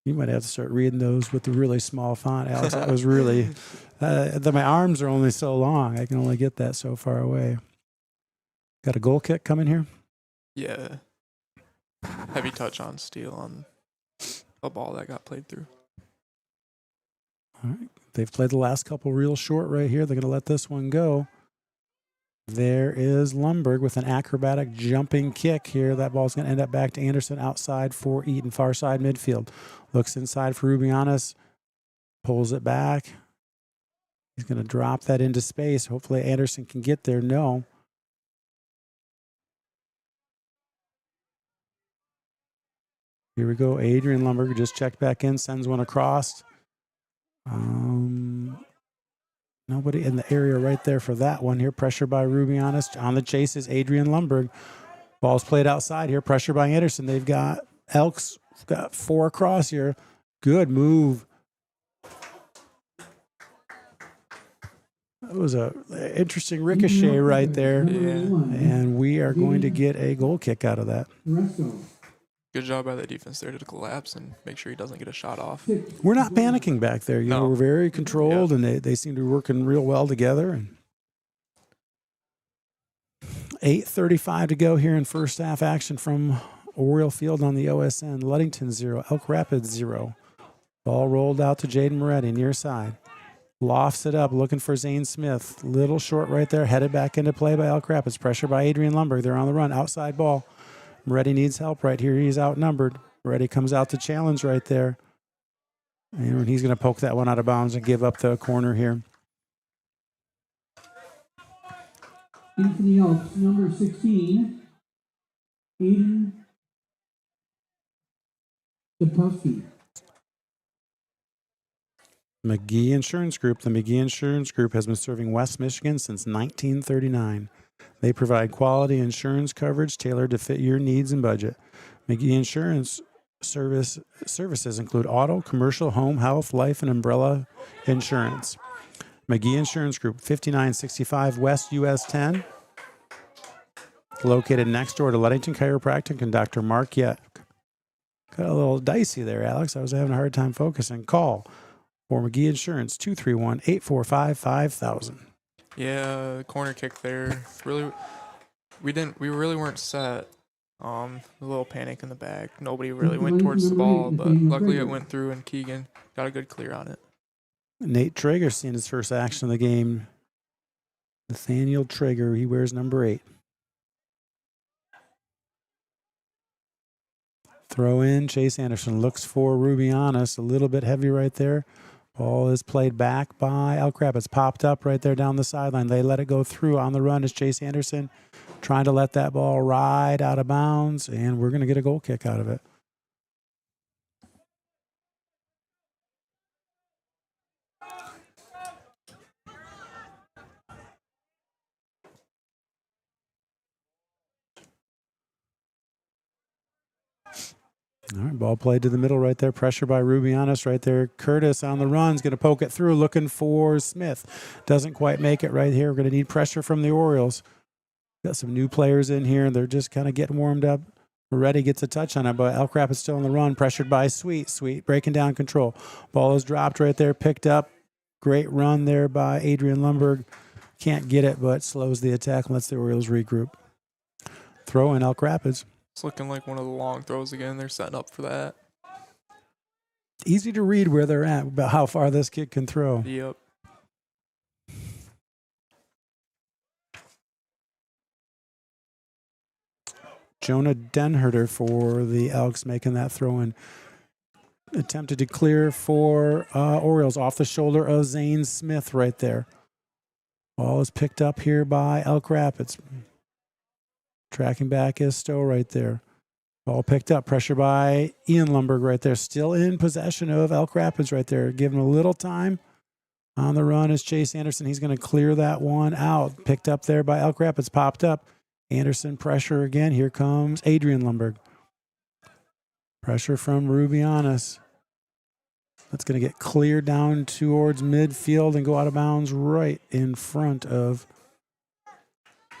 You might have to start reading those with the really small font, Alex. That was really, my arms are only so long. I can only get that so far away. Got a goal kick coming here? Yeah. Heavy touch on steel on a ball that got played through. All right. They've played the last couple real short right here. They're going to let this one go. There is Lundberg with an acrobatic jumping kick here. That ball's going to end up back to Anderson outside for Eaton, far side midfield. Looks inside for Rubianis. Pulls it back. He's going to drop that into space. Hopefully Anderson can get there. No. Here we go. Adrian Lundberg just checked back in, sends one across. Nobody in the area right there for that one here. Pressure by Rubianis. On the chase is Adrian Lundberg. Ball's played outside here. Pressure by Anderson. They've got Elks got 4 across here. Good move. That was a interesting ricochet right there. Yeah. And we are going to get a goal kick out of that. Good job by the defense there to collapse and make sure he doesn't get a shot off. We're not panicking back there. You know, No. we're very controlled, and they seem to be working real well together. And 8:35 to go here in first half action from Oriole Field on the OSN. Ludington 0, Elk Rapids 0. Ball rolled out to Jaden Moretti, near side. Lofts it up, looking for Zane Smith. Little short right there, headed back into play by Elk Rapids. Pressure by Adrian Lundberg. They're on the run, outside ball. Moretti needs help right here. He's outnumbered. Moretti comes out to challenge right there. And he's going to poke that one out of bounds and give up the corner here. Anthony Elks, number 16, Aiden Sapowski. McGee Insurance Group. The McGee Insurance Group has been serving West Michigan since 1939. They provide quality insurance coverage tailored to fit your needs and budget. McGee Insurance services include auto, commercial, home, health, life, and umbrella insurance. McGee Insurance Group, 5965 West US 10, located next door to Ludington Chiropractic and Dr. Mark Yett. Got a little dicey there, Alex. I was having a hard time focusing. Call for McGee Insurance, 231-845-5000. Yeah, corner kick there. Really, we really weren't set. A little panic in the back. Nobody really went towards the ball, but luckily it went through and Keegan got a good clear on it. Nate Traeger seeing his first action of the game. Nathaniel Traeger, he wears number 8. Throw in, Chase Anderson looks for Rubianis, a little bit heavy right there. Ball is played back by Elk Rapids. Popped up right there down the sideline. They let it go through. On the run is Chase Anderson trying to let that ball ride out of bounds, and we're going to get a goal kick out of it. All right, ball played to the middle right there. Pressure by Rubianis right there. Curtis on the run is going to poke it through, looking for Smith. Doesn't quite make it right here. We're going to need pressure from the Orioles. Got some new players in here, and they're just kind of getting warmed up. Moretti gets a touch on it, but Elk Rapids still on the run. Pressured by Sweet. Sweet breaking down control. Ball is dropped right there, picked up. Great run there by Adrian Lundberg. Can't get it, but slows the attack and lets the Orioles regroup. Throw in Elk Rapids. It's looking like one of the long throws again. They're setting up for that. Easy to read where they're at, about how far this kid can throw. Yep. Jonah Denherter for the Elks making that throw in. Attempted to clear for Orioles off the shoulder of Zane Smith right there. Ball is picked up here by Elk Rapids. Tracking back is Stowe right there. Ball picked up. Pressure by Ian Lundberg right there. Still in possession of Elk Rapids right there. Giving a little time. On the run is Chase Anderson. He's going to clear that one out. Picked up there by Elk Rapids. Popped up. Anderson pressure again. Here comes Adrian Lundberg. Pressure from Rubianis. That's going to get cleared down towards midfield and go out of bounds right in front of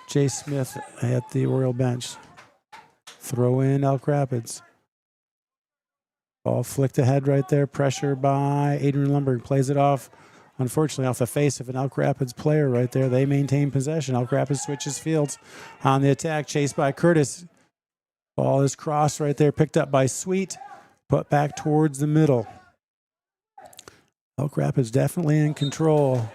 Chase Smith at the Oriole bench. Throw in Elk Rapids. Ball flicked ahead right there. Pressure by Adrian Lundberg. Plays it off, unfortunately, off the face of an Elk Rapids player right there. They maintain possession. Elk Rapids switches fields on the attack. Chased by Curtis. Ball is crossed right there. Picked up by Sweet. Put back towards the middle. Elk Rapids definitely in control.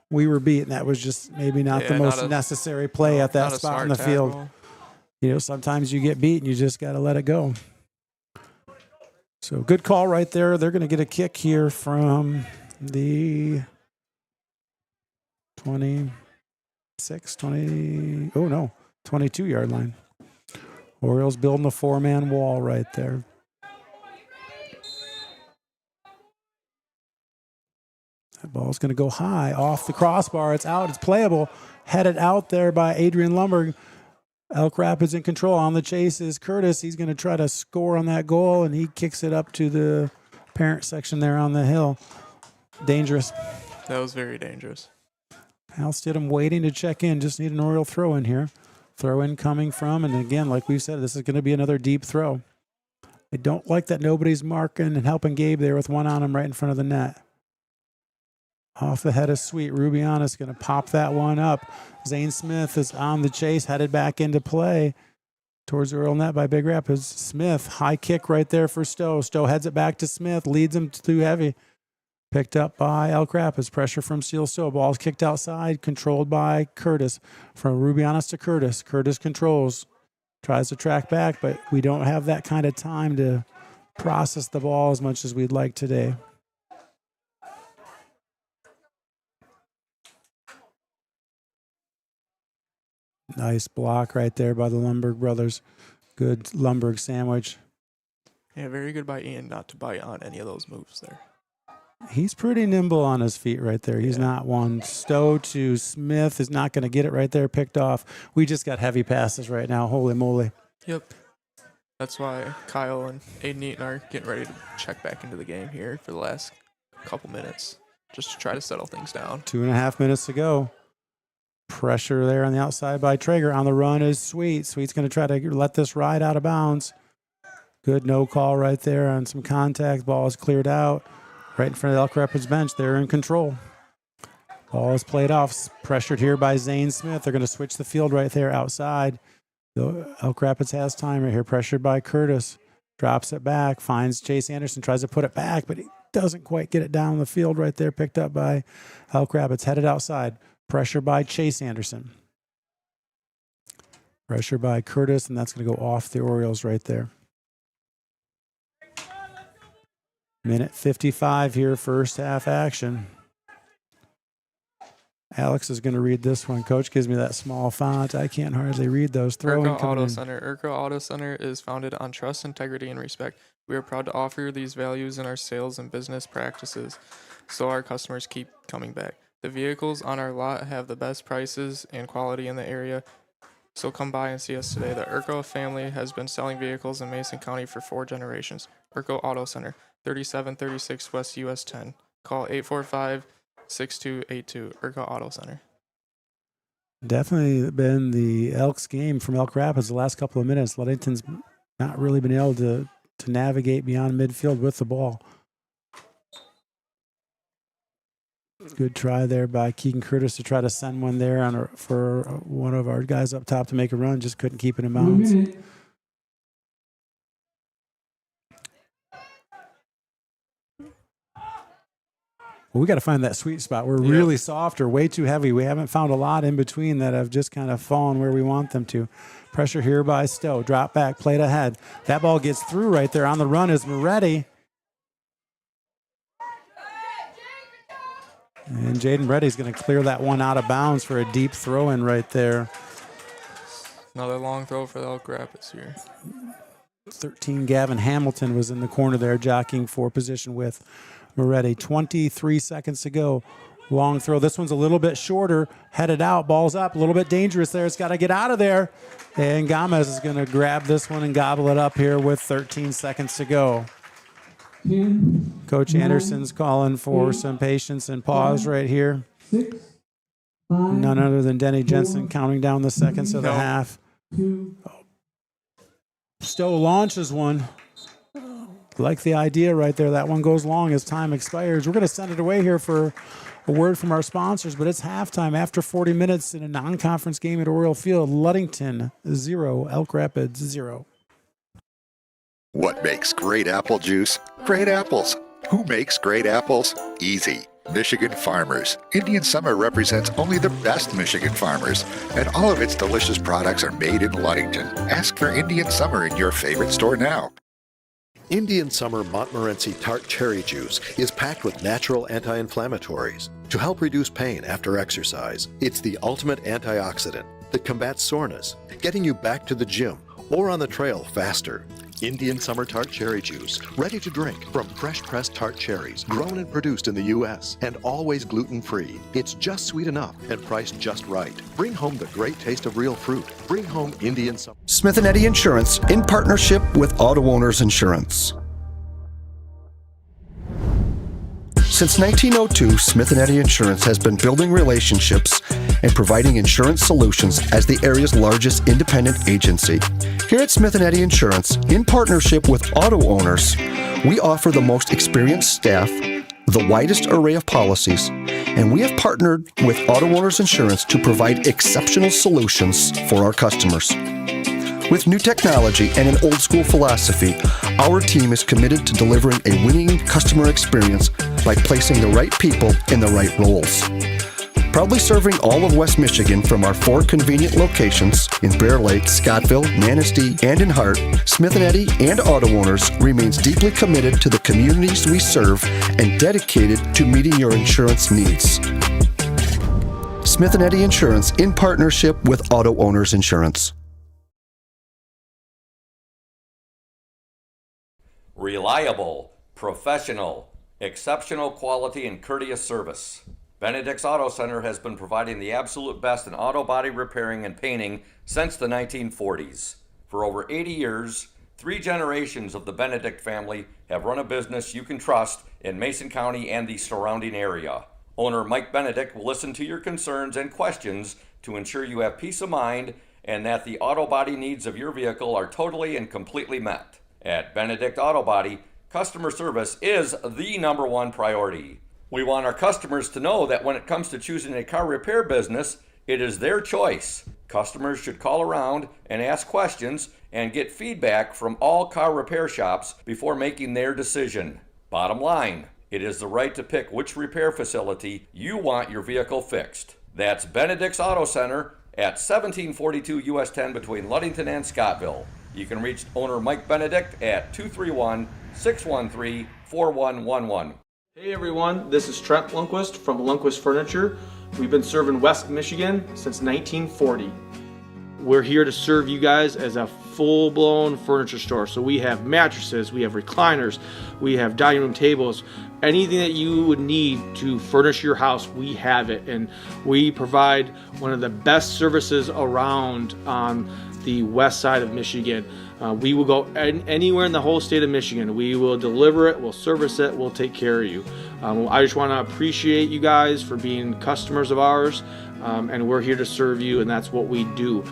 We were beaten. That was just maybe not the most necessary play at that spot in the field. You know, sometimes you get beat and you just got to let it go. So good call right there. They're going to get a kick here from the 22-yard line. Orioles building a 4-man wall right there. That ball's going to go high off the crossbar. It's out. It's playable. Headed out there by Adrian Lundberg. Elk Rapids in control. On the chase is Curtis. He's going to try to score on that goal, and he kicks it up to the parent section there on the hill. Dangerous. That was very dangerous. Hal Stidham waiting to check in. Just need an Oriole throw in here. Throw in coming from, and again, like we said, this is going to be another deep throw. I don't like that nobody's marking and helping Gabe there with one on him right in front of the net. Off the head of Sweet. Rubianis going to pop that one up. Zane Smith is on the chase, headed back into play towards the Oriole net by Big Rapids. Smith, high kick right there for Stowe. Stowe heads it back to Smith, leads him too heavy. Picked up by Elk Rapids. Pressure from Steele Stowe. Ball's kicked outside, controlled by Curtis. From Rubianis to Curtis. Curtis controls. Tries to track back, but we don't have that kind of time to process the ball as much as we'd like today. Nice block right there by the Lundberg brothers. Good Lundberg sandwich. Yeah, very good by Ian not to bite on any of those moves there. He's pretty nimble on his feet right there. He's not one. Stowe to Smith is not going to get it right there picked off. We just got heavy passes right now. Holy moly. Yep. That's why Kyle and Aiden Eaton are getting ready to check back into the game here for the last couple minutes, just to try to settle things down. 2.5 minutes to go. Pressure there on the outside by Traeger. On the run is Sweet. Sweet's going to try to let this ride out of bounds. Good no call right there on some contact. Ball is cleared out right in front of the Elk Rapids bench. They're in control. Ball is played off. Pressured here by Zane Smith. They're going to switch the field right there outside. The Elk Rapids has time right here. Pressured by Curtis. Drops it back. Finds Chase Anderson. Tries to put it back, but he doesn't quite get it down the field right there. Picked up by Elk Rapids. Headed outside. Pressure by Chase Anderson. Pressure by Curtis, and that's going to go off the Orioles right there. Minute 55 here, first half action. Alex is going to read this one. Coach gives me that small font. I can't hardly read those. Urco Auto Center is founded on trust, integrity, and respect. We are proud to offer these values in our sales and business practices, so our customers keep coming back. The vehicles on our lot have the best prices and quality in the area, so come by and see us today. The Urco family has been selling vehicles in Mason County for 4 generations. Urco Auto Center, 3736 West US 10. Call 845-6282, Urco Auto Center. Definitely been the Elks game from Elk Rapids the last couple of minutes. Ludington's not really been able to navigate beyond midfield with the ball. Good try there by Keegan Curtis to try to send one there for one of our guys up top to make a run. Just couldn't keep it in bounds. Well, we got to find that sweet spot. We're really soft or way too heavy. We haven't found a lot in between that have just kind of fallen where we want them to. Pressure here by Stowe. Drop back, played ahead. That ball gets through right there. On the run is Moretti. And Jaden Reddy's going to clear that one out of bounds for a deep throw-in right there. Another long throw for the Elk Rapids here. 13, Gavin Hamilton was in the corner there jockeying for position with Moretti. 23 seconds to go. Long throw. This one's a little bit shorter. Headed out. Ball's up. A little bit dangerous there. It's got to get out of there. And Gomez is going to grab this one and gobble it up here with 13 seconds to go. 10, Coach Anderson's calling for some patience and pause right here. 6, 5, None other than Denny Jensen counting down the seconds of the half. 2, Stowe launches one. Like the idea right there. That one goes long as time expires. We're going to send it away here for a word from our sponsors, but it's halftime after 40 minutes in a non-conference game at Oriole Field. Ludington 0, Elk Rapids 0. What makes great apple juice? Great apples. Who makes great apples? Easy. Michigan farmers. Indian Summer represents only the best Michigan farmers, and all of its delicious products are made in Ludington. Ask for Indian Summer in your favorite store now. Indian Summer Montmorency Tart Cherry Juice is packed with natural anti-inflammatories to help reduce pain after exercise. It's the ultimate antioxidant that combats soreness, getting you back to the gym or on the trail faster. Indian Summer Tart Cherry Juice, ready to drink from fresh-pressed tart cherries, grown and produced in the U.S., and always gluten-free. It's just sweet enough and priced just right. Bring home the great taste of real fruit. Bring home Indian Summer. Smith & Eddy Insurance, in partnership with Auto Owners Insurance. Since 1902, Smith & Eddy Insurance has been building relationships and providing insurance solutions as the area's largest independent agency. Here at Smith & Eddy Insurance, in partnership with Auto Owners, we offer the most experienced staff, the widest array of policies, and we have partnered with Auto Owners Insurance to provide exceptional solutions for our customers. With new technology and an old-school philosophy, our team is committed to delivering a winning customer experience by placing the right people in the right roles. Proudly serving all of West Michigan from our 4 convenient locations in Bear Lake, Scottville, Manistee, and in Hart, Smith & Eddy and Auto Owners remains deeply committed to the communities we serve and dedicated to meeting your insurance needs. Smith & Eddy Insurance, in partnership with Auto Owners Insurance. Reliable, professional, exceptional quality and courteous service. Benedict's Auto Center has been providing the absolute best in auto body repairing and painting since the 1940s. For over 80 years, 3 generations of the Benedict family have run a business you can trust in Mason County and the surrounding area. Owner Mike Benedict will listen to your concerns and questions to ensure you have peace of mind and that the auto body needs of your vehicle are totally and completely met. At Benedict Auto Body, customer service is the #1 priority. We want our customers to know that when it comes to choosing a car repair business, it is their choice. Customers should call around and ask questions and get feedback from all car repair shops before making their decision. Bottom line, it is the right to pick which repair facility you want your vehicle fixed. That's Benedict's Auto Center at 1742 US 10 between Ludington and Scottville. You can reach owner Mike Benedict at 231-613-4111. Hey everyone, this is Trent Lundquist from Lundquist Furniture. We've been serving West Michigan since 1940. We're here to serve you guys as a full-blown furniture store. So we have mattresses, we have recliners, we have dining room tables, anything that you would need to furnish your house, we have it. And we provide one of the best services around on the west side of Michigan. We will go anywhere in the whole state of Michigan. We will deliver it, we'll service it, we'll take care of you. I just want to appreciate you guys for being customers of ours, and we're here to serve you, and that's what we do.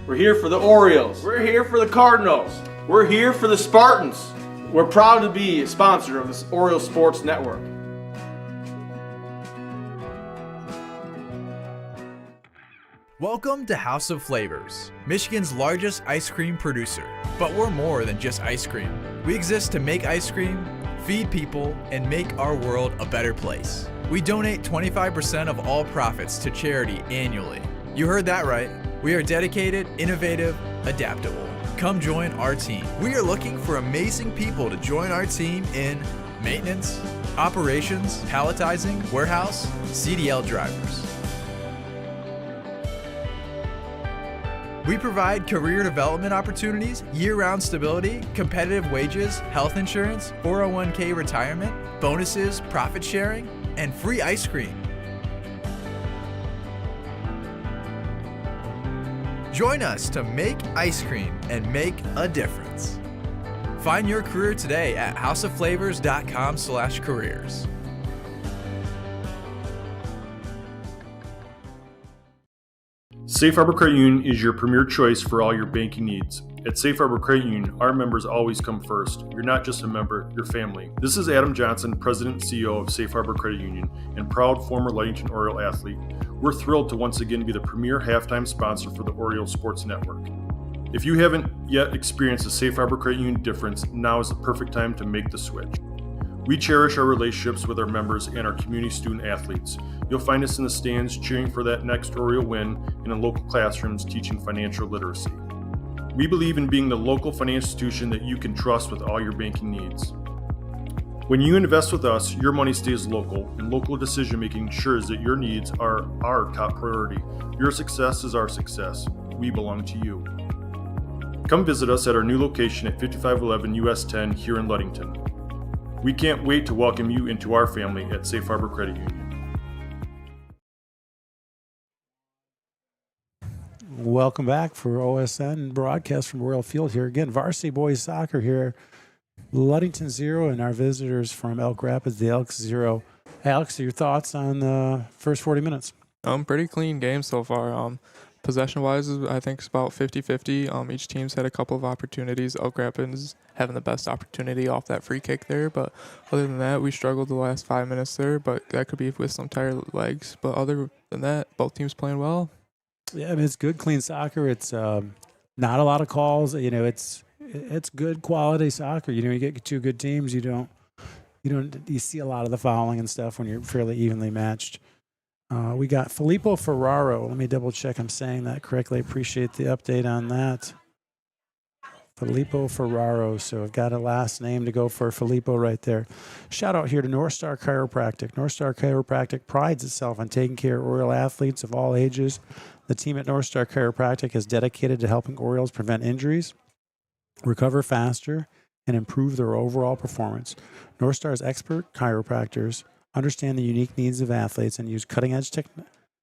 We're here for the Orioles. We're here for the Cardinals. We're here for the Spartans. We're proud to be a sponsor of this Orioles Sports Network. Welcome to House of Flavors, Michigan's largest ice cream producer. But we're more than just ice cream. We exist to make ice cream, feed people, and make our world a better place. We donate 25% of all profits to charity annually. You heard that right. We are dedicated, innovative, adaptable. Come join our team. We are looking for amazing people to join our team in maintenance, operations, palletizing, warehouse, CDL drivers. We provide career development opportunities, year-round stability, competitive wages, health insurance, 401k retirement, bonuses, profit sharing, and free ice cream. Join us to make ice cream and make a difference. Find your career today at houseofflavors.com/careers. Safe Harbor Credit Union is your premier choice for all your banking needs. At Safe Harbor Credit Union, our members always come first. You're not just a member, you're family. This is Adam Johnson, President and CEO of Safe Harbor Credit Union, and proud former Ludington Oriole athlete. We're thrilled to once again be the premier halftime sponsor for the Orioles Sports Network. If you haven't yet experienced the Safe Harbor Credit Union difference, now is the perfect time to make the switch. We cherish our relationships with our members and our community student athletes. You'll find us in the stands cheering for that next Oriole win and in local classrooms teaching financial literacy. We believe in being the local financial institution that you can trust with all your banking needs. When you invest with us, your money stays local, and local decision making ensures that your needs are our top priority. Your success is our success. We belong to you. Come visit us at our new location at 5511 US 10 here in Ludington. We can't wait to welcome you into our family at Safe Harbor Credit Union. Welcome back for OSN broadcast from Oriole Field here. Again, varsity boys soccer here. Ludington 0 and our visitors from Elk Rapids, the Elks 0. Alex, your thoughts on the first 40 minutes? Pretty clean game so far. Possession-wise, I think it's about 50-50. Each team's had a couple of opportunities. Elk Rapids having the best opportunity off that free kick there. But other than that, we struggled the last 5 minutes there. But that could be with some tired legs. But other than that, both teams playing well. Yeah, I mean, it's good, clean soccer. It's not a lot of calls. You know, it's good quality soccer. You know, you get two good teams. You see a lot of the fouling and stuff when you're fairly evenly matched. We got Filippo Ferraro. Let me double check I'm saying that correctly. Appreciate the update on that. Filippo Ferraro. So I've got a last name to go for Filippo right there. Shout out here to North Star Chiropractic. North Star Chiropractic prides itself on taking care of Oriole athletes of all ages. The team at North Star Chiropractic is dedicated to helping Orioles prevent injuries, recover faster, and improve their overall performance. North Star's expert chiropractors understand the unique needs of athletes and use cutting-edge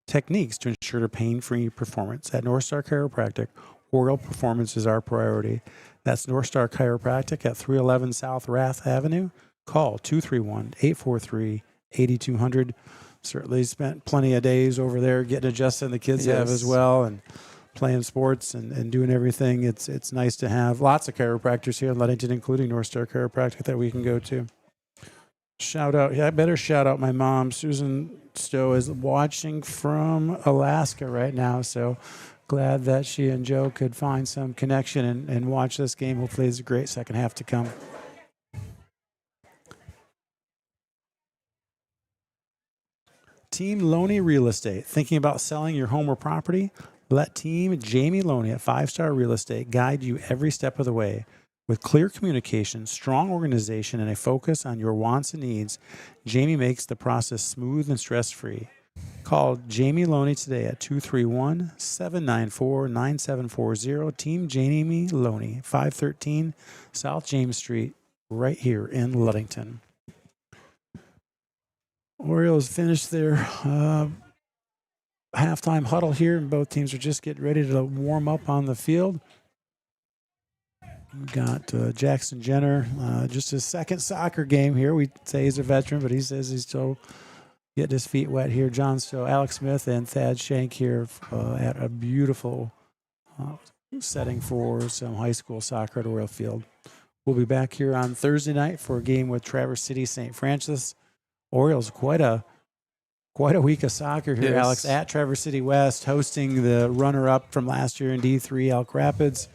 techniques to ensure pain-free performance. At North Star Chiropractic, Oriole performance is our priority. That's North Star Chiropractic at 311 South Rath Avenue. Call 231-843-8200. Certainly spent plenty of days over there getting adjusted. The kids have as well, and playing sports and doing everything. It's nice to have lots of chiropractors here in Ludington, including North Star Chiropractic, that we can go to. Shout out. Yeah, I better shout out my mom. Susan Stowe is watching from Alaska right now. So glad that she and Joe could find some connection and watch this game. Hopefully it's a great second half to come. Team Loney Real Estate. Thinking about selling your home or property? Let Team Jamie Loney at 5 Star Real Estate guide you every step of the way. With clear communication, strong organization, and a focus on your wants and needs, Jamie makes the process smooth and stress-free. Call Jamie Loney today at 231-794-9740. Team Jamie Loney, 513 South James Street, right here in Ludington. Orioles finished their halftime huddle here, and both teams are just getting ready to warm up on the field. We've got Jackson Jenner, just his second soccer game here. We say he's a veteran, but he says he's still getting his feet wet here. John Stowe, Alex Smith, and Thad Shank here at a beautiful setting for some high school soccer at Oriole Field. We'll be back here on Thursday night for a game with Traverse City St. Francis. Orioles, quite a week of soccer here, Yes. Alex, at Traverse City West, hosting the runner-up from last year in D3, Elk Rapids.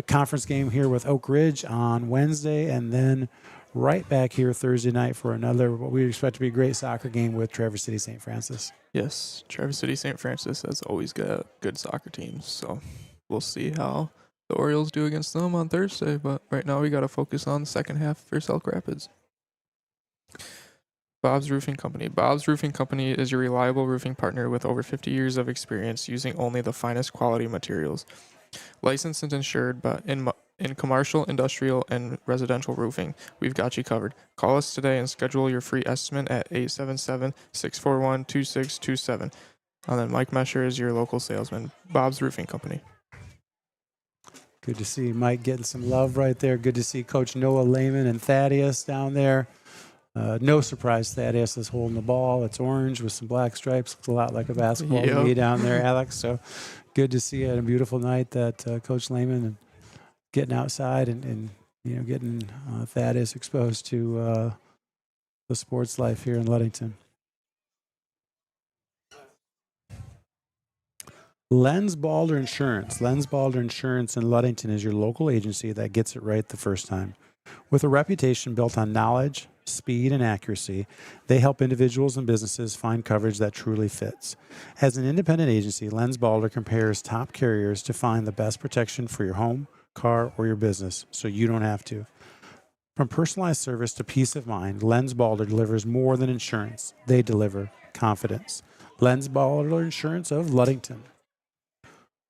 Conference game here with Oak Ridge on Wednesday, and then right back here Thursday night for another, what we expect to be a great soccer game with Traverse City St. Francis. Yes, Traverse City St. Francis has always got good soccer teams, so we'll see how the Orioles do against them on Thursday. But right now we got to focus on the second half versus Elk Rapids. Bob's Roofing Company. Bob's Roofing Company is your reliable roofing partner with over 50 years of experience using only the finest quality materials. Licensed and insured in commercial, industrial, and residential roofing. We've got you covered. Call us today and schedule your free estimate at 877-641-2627. And then Mike Mesher is your local salesman, Bob's Roofing Company. Good to see Mike getting some love right there. Good to see Coach Noah Lehman and Thaddeus down there. No surprise Thaddeus is holding the ball. It's orange with some black stripes. Looks a lot like a basketball to me down there, Alex. So good to see it. A beautiful night that Coach Lehman getting outside and getting Thaddeus exposed to the sports life here in Ludington. Lenz Balder Insurance. Lenz Balder Insurance in Ludington is your local agency that gets it right the first time. With a reputation built on knowledge, speed, and accuracy, they help individuals and businesses find coverage that truly fits. As an independent agency, Lenz Balder compares top carriers to find the best protection for your home, car, or your business, so you don't have to. From personalized service to peace of mind, Lenz Balder delivers more than insurance. They deliver confidence. Lenz Balder Insurance of Ludington.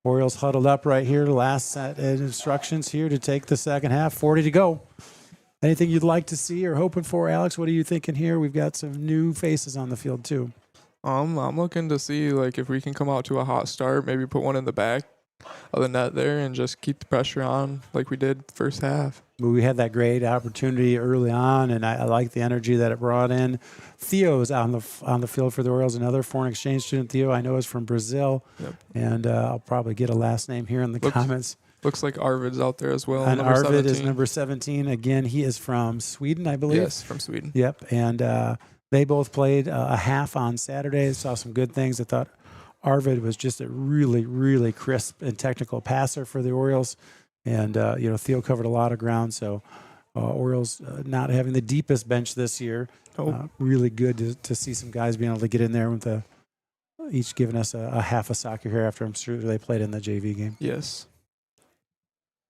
Orioles huddled up right here. Last set of instructions here to take the second half. 40 to go. Anything you'd like to see or hoping for, Alex? What are you thinking here? We've got some new faces on the field too. I'm looking to see if we can come out to a hot start, maybe put one in the back of the net there and just keep the pressure on like we did first half. We had that great opportunity early on, and I like the energy that it brought in. Theo's on the field for the Orioles, another foreign exchange student. Theo, I know, is from Brazil, and I'll probably get a last name here in the comments. Looks like Arvid's out there as well. And Arvid is number 17. Again, he is from Sweden, I believe. Yes, from Sweden. Yep, and they both played a half on Saturday. Saw some good things. I thought Arvid was just a really, really crisp and technical passer for the Orioles. And, Theo covered a lot of ground. So Orioles not having the deepest bench this year. Really good to see some guys being able to get in there with each giving us a half a soccer here after I'm sure they played in the JV game. Yes.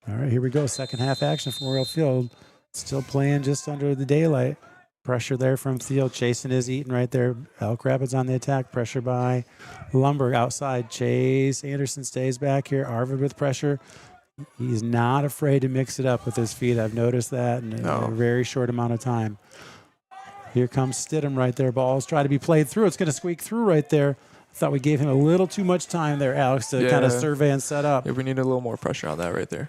All right, here we go. Second half action from Oriole Field. Still playing just under the daylight. Pressure there from Theo. Chasing is eating right there. Elk Rapids on the attack. Pressure by Lumberg outside. Chase Anderson stays back here. Arvid with pressure. He's not afraid to mix it up with his feet. I've noticed that in a very short amount of time. Here comes Stidham right there. Ball's trying to be played through. It's going to squeak through right there. I thought we gave him a little too much time there, Alex, to kind of survey and set up. Yeah, we need a little more pressure on that right there.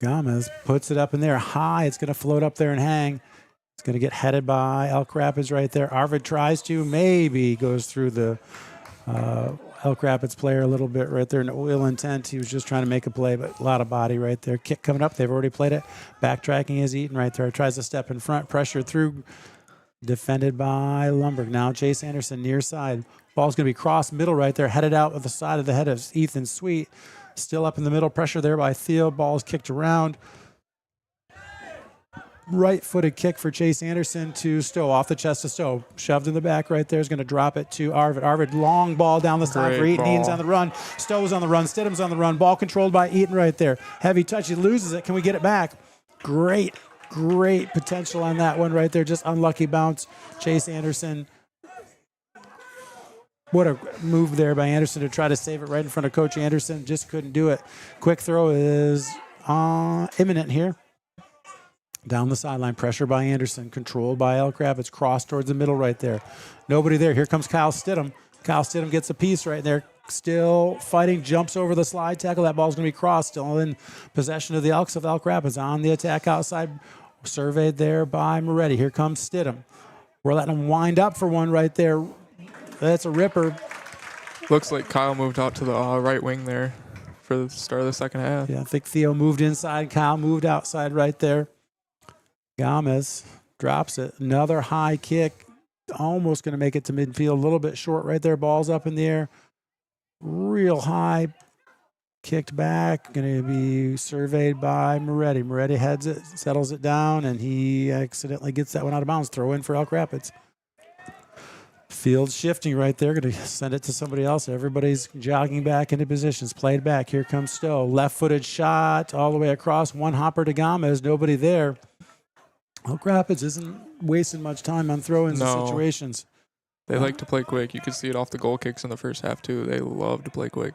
Gomez puts it up in there high. It's going to float up there and hang. It's going to get headed by Elk Rapids right there. Arvid tries to, maybe goes through the Elk Rapids player a little bit right there. No ill intent. He was just trying to make a play, but a lot of body right there. Kick coming up. They've already played it. Backtracking is eaten right there. Tries to step in front. Pressure through. Defended by Lumberg. Now Chase Anderson near side. Ball's going to be crossed middle right there. Headed out with the side of the head of Ethan Sweet. Still up in the middle. Pressure there by Theo. Ball is kicked around. Right-footed kick for Chase Anderson to Stowe. Off the chest of Stowe. Shoved in the back right there. Is going to drop it to Arvid. Arvid, long ball down the side for Eaton. Eaton's on the run. Stowe's on the run. Stidham's on the run. Ball controlled by Eaton right there. Heavy touch. He loses it. Can we get it back? Great potential on that one right there. Just unlucky bounce. Chase Anderson. What a move there by Anderson to try to save it right in front of Coach Anderson. Just couldn't do it. Quick throw is imminent here. Down the sideline. Pressure by Anderson. Controlled by Elk Rapids. Cross towards the middle right there. Nobody there. Here comes Kyle Stidham. Kyle Stidham gets a piece right there. Still fighting. Jumps over the slide tackle. That ball's going to be crossed. Still in possession of the Elks of Elk Rapids. On the attack outside. Surveyed there by Moretti. Here comes Stidham. We're letting him wind up for one right there. That's a ripper. Looks like Kyle moved out to the right wing there for the start of the second half. Yeah, I think Theo moved inside. Kyle moved outside right there. Gomez drops it. Another high kick. Almost going to make it to midfield. A little bit short right there. Ball's up in the air. Real high. Kicked back. Going to be surveyed by Moretti. Moretti heads it, settles it down, and he accidentally gets that one out of bounds. Throw in for Elk Rapids. Field shifting right there. Going to send it to somebody else. Everybody's jogging back into positions. Played back. Here comes Stowe. Left-footed shot all the way across. One hopper to Gomez. Nobody there. Elk Rapids isn't wasting much time on throw-ins and situations. They like to play quick. You could see it off the goal kicks in the first half, too. They love to play quick.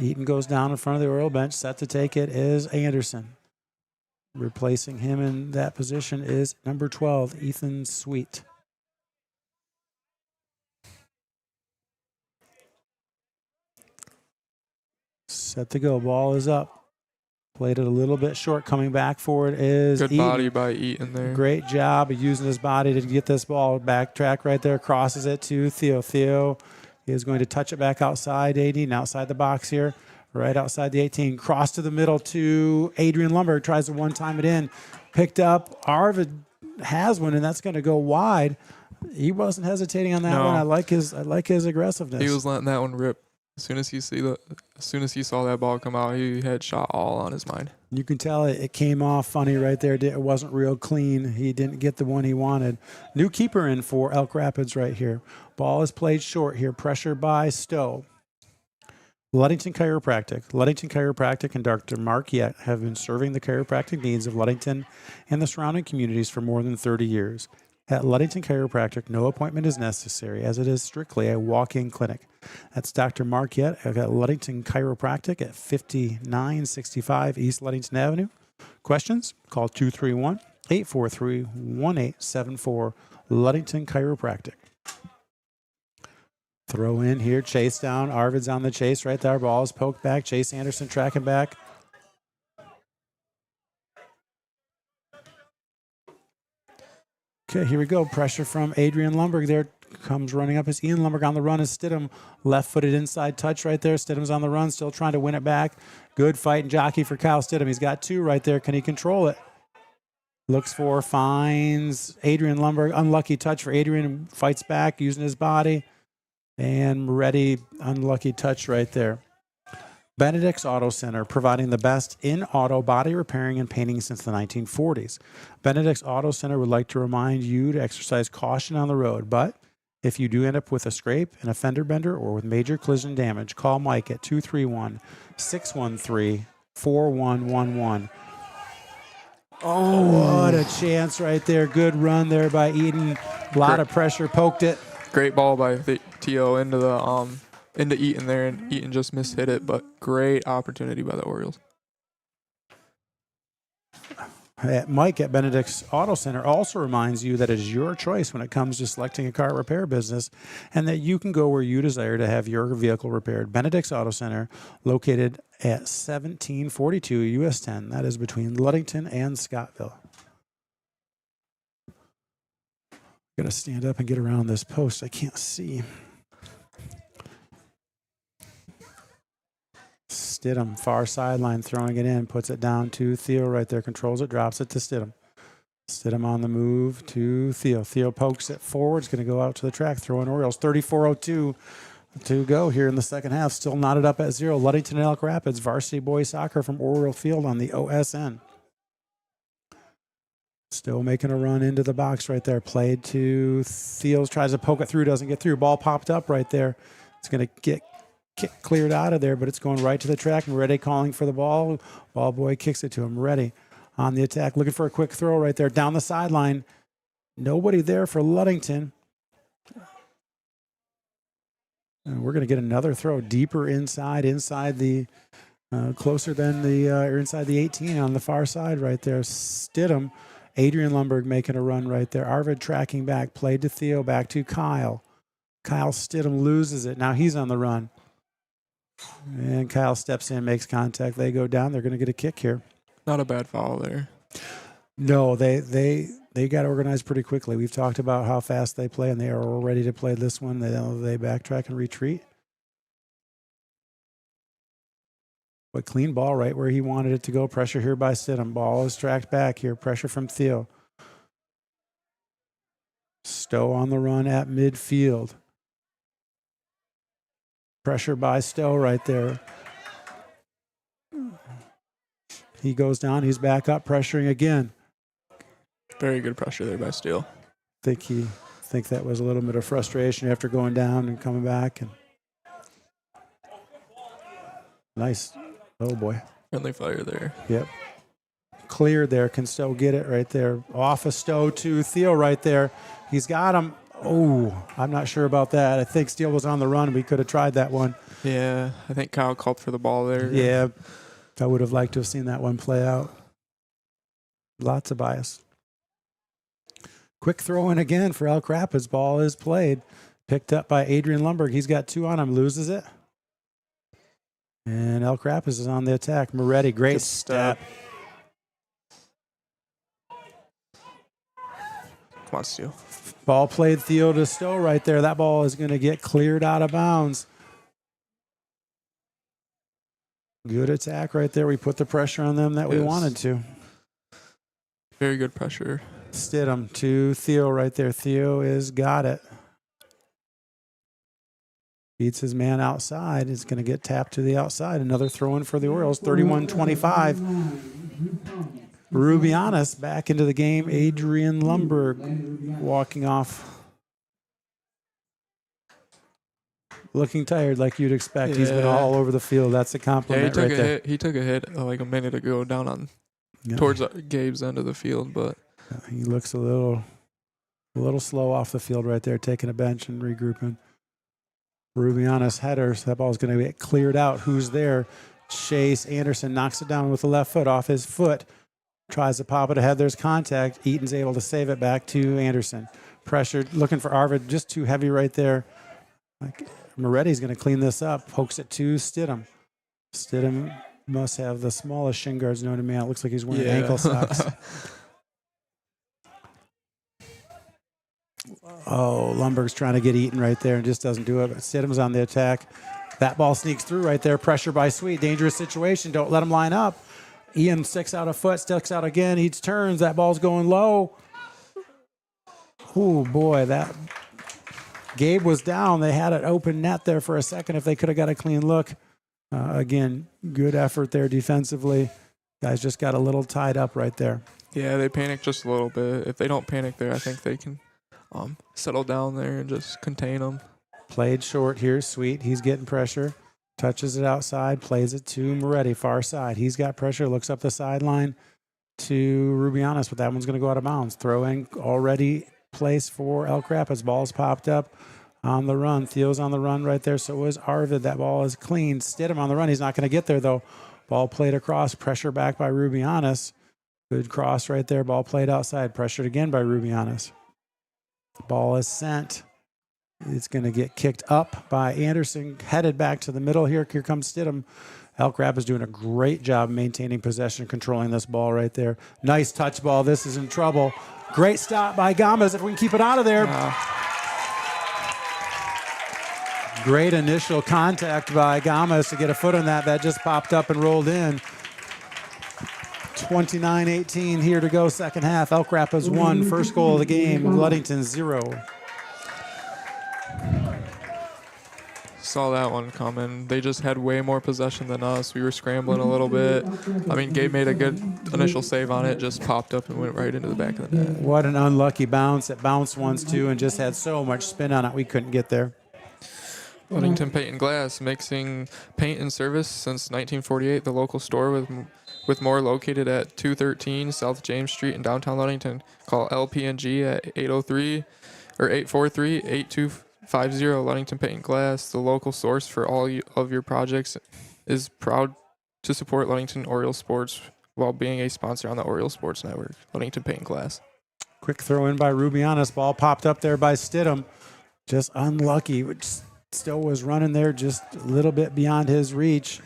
Eaton goes down in front of the Oriole bench. Set to take it is Anderson. Replacing him in that position is number 12, Ethan Sweet. Set to go. Ball is up. Played it a little bit short. Coming back for it is Good Eaton. body by Eaton there. Great job of using his body to get this ball. Backtrack right there. Crosses it to Theo. Theo is going to touch it back outside Aiden, outside the box here. Right outside the 18. Cross to the middle to Adrian Lumberg. Tries to one-time it in. Picked up. Arvid has one, and that's going to go wide. He wasn't hesitating on that one. I like his aggressiveness. He was letting that one rip. As soon as he saw that ball come out, he had shot all on his mind. You can tell it came off funny right there. It wasn't real clean. He didn't get the one he wanted. New keeper in for Elk Rapids right here. Ball is played short here. Pressure by Stowe. Ludington Chiropractic and Dr. Mark Yett have been serving the chiropractic needs of Ludington and the surrounding communities for more than 30 years. At Ludington Chiropractic, no appointment is necessary, as it is strictly a walk-in clinic. That's Dr. Mark Yett at Ludington Chiropractic at 5965 East Ludington Avenue. Questions? Call 231-843-1874, Ludington Chiropractic. Throw in here, chase down. Arvid's on the chase right there. Ball is poked back. Chase Anderson tracking back. Okay, here we go. Pressure from Adrian Lumberg there. Comes running up as Ian Lumberg on the run as Stidham. Left-footed inside touch right there. Stidham's on the run, still trying to win it back. Good fight and jockey for Kyle Stidham. He's got two right there. Can he control it? Looks for, finds Adrian Lumberg. Unlucky touch for Adrian. Fights back using his body. And ready, unlucky touch right there. Benedict's Auto Center, providing the best in auto body repairing and painting since the 1940s. Benedict's Auto Center would like to remind you to exercise caution on the road, but if you do end up with a scrape, an fender bender, or with major collision damage, call Mike at 231-613-4111. Oh, what a chance right there. Good run there by Eden. A lot of pressure, poked it. Great ball by T.O. into Eaton there, and Eaton just mishit it, but great opportunity by the Orioles. Mike at Benedict's Auto Center also reminds you that it is your choice when it comes to selecting a car repair business and that you can go where you desire to have your vehicle repaired. Benedict's Auto Center, located at 1742 US 10. That is between Ludington and Scottville. Got to stand up and get around this post. I can't see. Stidham, far sideline, throwing it in, puts it down to Theo right there, controls it, drops it to Stidham. Stidham on the move to Theo. Theo pokes it forward, it's going to go out to the track, throwing Orioles. 34:02 to go here in the second half. Still knotted up at 0. Ludington and Elk Rapids, varsity boys soccer from Oriole Field on the OSN. Still making a run into the box right there. Played to Theo, tries to poke it through, doesn't get through. Ball popped up right there. It's going to get cleared out of there, but it's going right to the track. Moretti calling for the ball. Ball boy kicks it to him. Moretti on the attack, looking for a quick throw right there down the sideline. Nobody there for Ludington. And we're going to get another throw deeper inside the closer than or inside the 18 on the far side right there. Stidham, Adrian Lumberg making a run right there. Arvid tracking back, played to Theo, back to Kyle. Kyle Stidham loses it. Now he's on the run. And Kyle steps in, makes contact. They go down. They're going to get a kick here. Not a bad foul there. No, they got organized pretty quickly. We've talked about how fast they play, and they are all ready to play this one. They backtrack and retreat. But clean ball right where he wanted it to go. Pressure here by Stidham. Ball is tracked back here. Pressure from Theo. Stowe on the run at midfield. Pressure by Stowe right there. He goes down. He's back up, pressuring again. Very good pressure there by Steele. Think that was a little bit of frustration after going down and coming back. And nice. Oh, boy. Friendly fire there. Yep. Cleared there. Can Stowe get it right there? Off of Stowe to Theo right there. He's got him. Oh, I'm not sure about that. I think Steele was on the run. We could have tried that one. Yeah, I think Kyle called for the ball there. Yeah, I would have liked to have seen that one play out. Lots of bias. Quick throw in again for Elk Rapids. Ball is played. Picked up by Adrian Lumberg. He's got 2 on him, loses it. And Elk Rapids is on the attack. Moretti, great step. Come on, Steele. Ball played Theo to Stowe right there. That ball is going to get cleared out of bounds. Good attack right there. We put the pressure on them that we wanted to. Very good pressure. Stidham to Theo right there. Theo is got it. Beats his man outside. Is going to get tapped to the outside. Another throw in for the Orioles. 31-25. Rubianis back into the game. Adrian Lumberg walking off. Looking tired like you'd expect. Yeah. He's been all over the field. That's a compliment right there. He took a hit like a minute ago down on towards Gabe's end of the field, but he looks a little slow off the field right there, taking a bench and regrouping. Rubianis headers. That ball's going to get cleared out. Who's there? Chase Anderson knocks it down with the left foot off his foot. Tries to pop it ahead. There's contact. Eaton's able to save it back to Anderson. Pressured, looking for Arvid. Just too heavy right there. Moretti's going to clean this up. Pokes it to Stidham. Stidham must have the smallest shin guards known to man. It looks like he's wearing ankle socks. Oh, Lumberg's trying to get Eaton right there and just doesn't do it. But Stidham's on the attack. That ball sneaks through right there. Pressure by Sweet. Dangerous situation. Don't let him line up. Ian sticks out a foot, sticks out again. He turns. That ball's going low. Oh, boy. That Gabe was down. They had an open net there for a second if they could have got a clean look. Again, good effort there defensively. Guys just got a little tied up right there. Yeah, they panicked just a little bit. If they don't panic there, I think they can settle down there and just contain them. Played short here. Sweet. He's getting pressure. Touches it outside. Plays it to Moretti, far side. He's got pressure. Looks up the sideline to Rubianis, but that one's going to go out of bounds. Throw in already placed for Elk Rapids. Ball's popped up on the run. Theo's on the run right there. So is Arvid. That ball is clean. Stidham on the run. He's not going to get there, though. Ball played across. Pressure back by Rubianis. Good cross right there. Ball played outside. Pressured again by Rubianis. Ball is sent. It's going to get kicked up by Anderson. Headed back to the middle here. Here comes Stidham. Elk Rapids doing a great job maintaining possession, controlling this ball right there. Nice touch ball. This is in trouble. Great stop by Gomez if we can keep it out of there. Great initial contact by Gomez to get a foot on that. That just popped up and rolled in. 29-18 here to go, second half. Elk Rapids 1, first goal of the game. Ludington 0. Saw that one coming. They just had way more possession than us. We were scrambling a little bit. I mean, Gabe made a good initial save on it, just popped up and went right into the back of the net. What an unlucky bounce. It bounced once, too, and just had so much spin on it, we couldn't get there. Ludington Paint and Glass, mixing paint and service since 1948. The local store with more located at 213 South James Street in downtown Ludington. Call LP&G at 843-8250 Ludington Paint and Glass. The local source for all of your projects is proud to support Ludington Oriole Sports while being a sponsor on the Oriole Sports Network. Ludington Paint and Glass. Quick throw in by Rubianis. Ball popped up there by Stidham. Just unlucky. Still was running there just a little bit beyond his reach.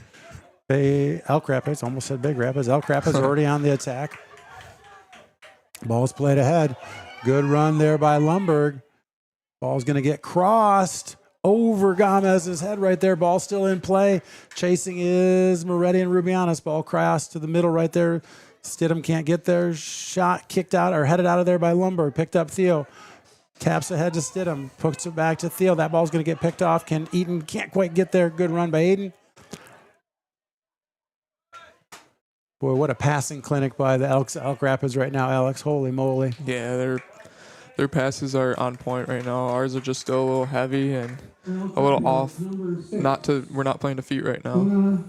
Elk Rapids, almost said Big Rapids. Elk Rapids already on the attack. Ball's played ahead. Good run there by Lumberg. Ball's going to get crossed over Gomez's head right there. Ball still in play. Chasing is Moretti and Rubianis. Ball crossed to the middle right there. Stidham can't get there. Shot kicked out or headed out of there by Lumberg. Picked up Theo. Taps ahead to Stidham. Puts it back to Theo. That ball's going to get picked off. Eaton can't quite get there. Good run by Aiden. Boy, what a passing clinic by the Elk Rapids right now, Alex. Holy moly. Yeah, their passes are on point right now. Ours are just still a little heavy and a little off. We're not playing to feet right now.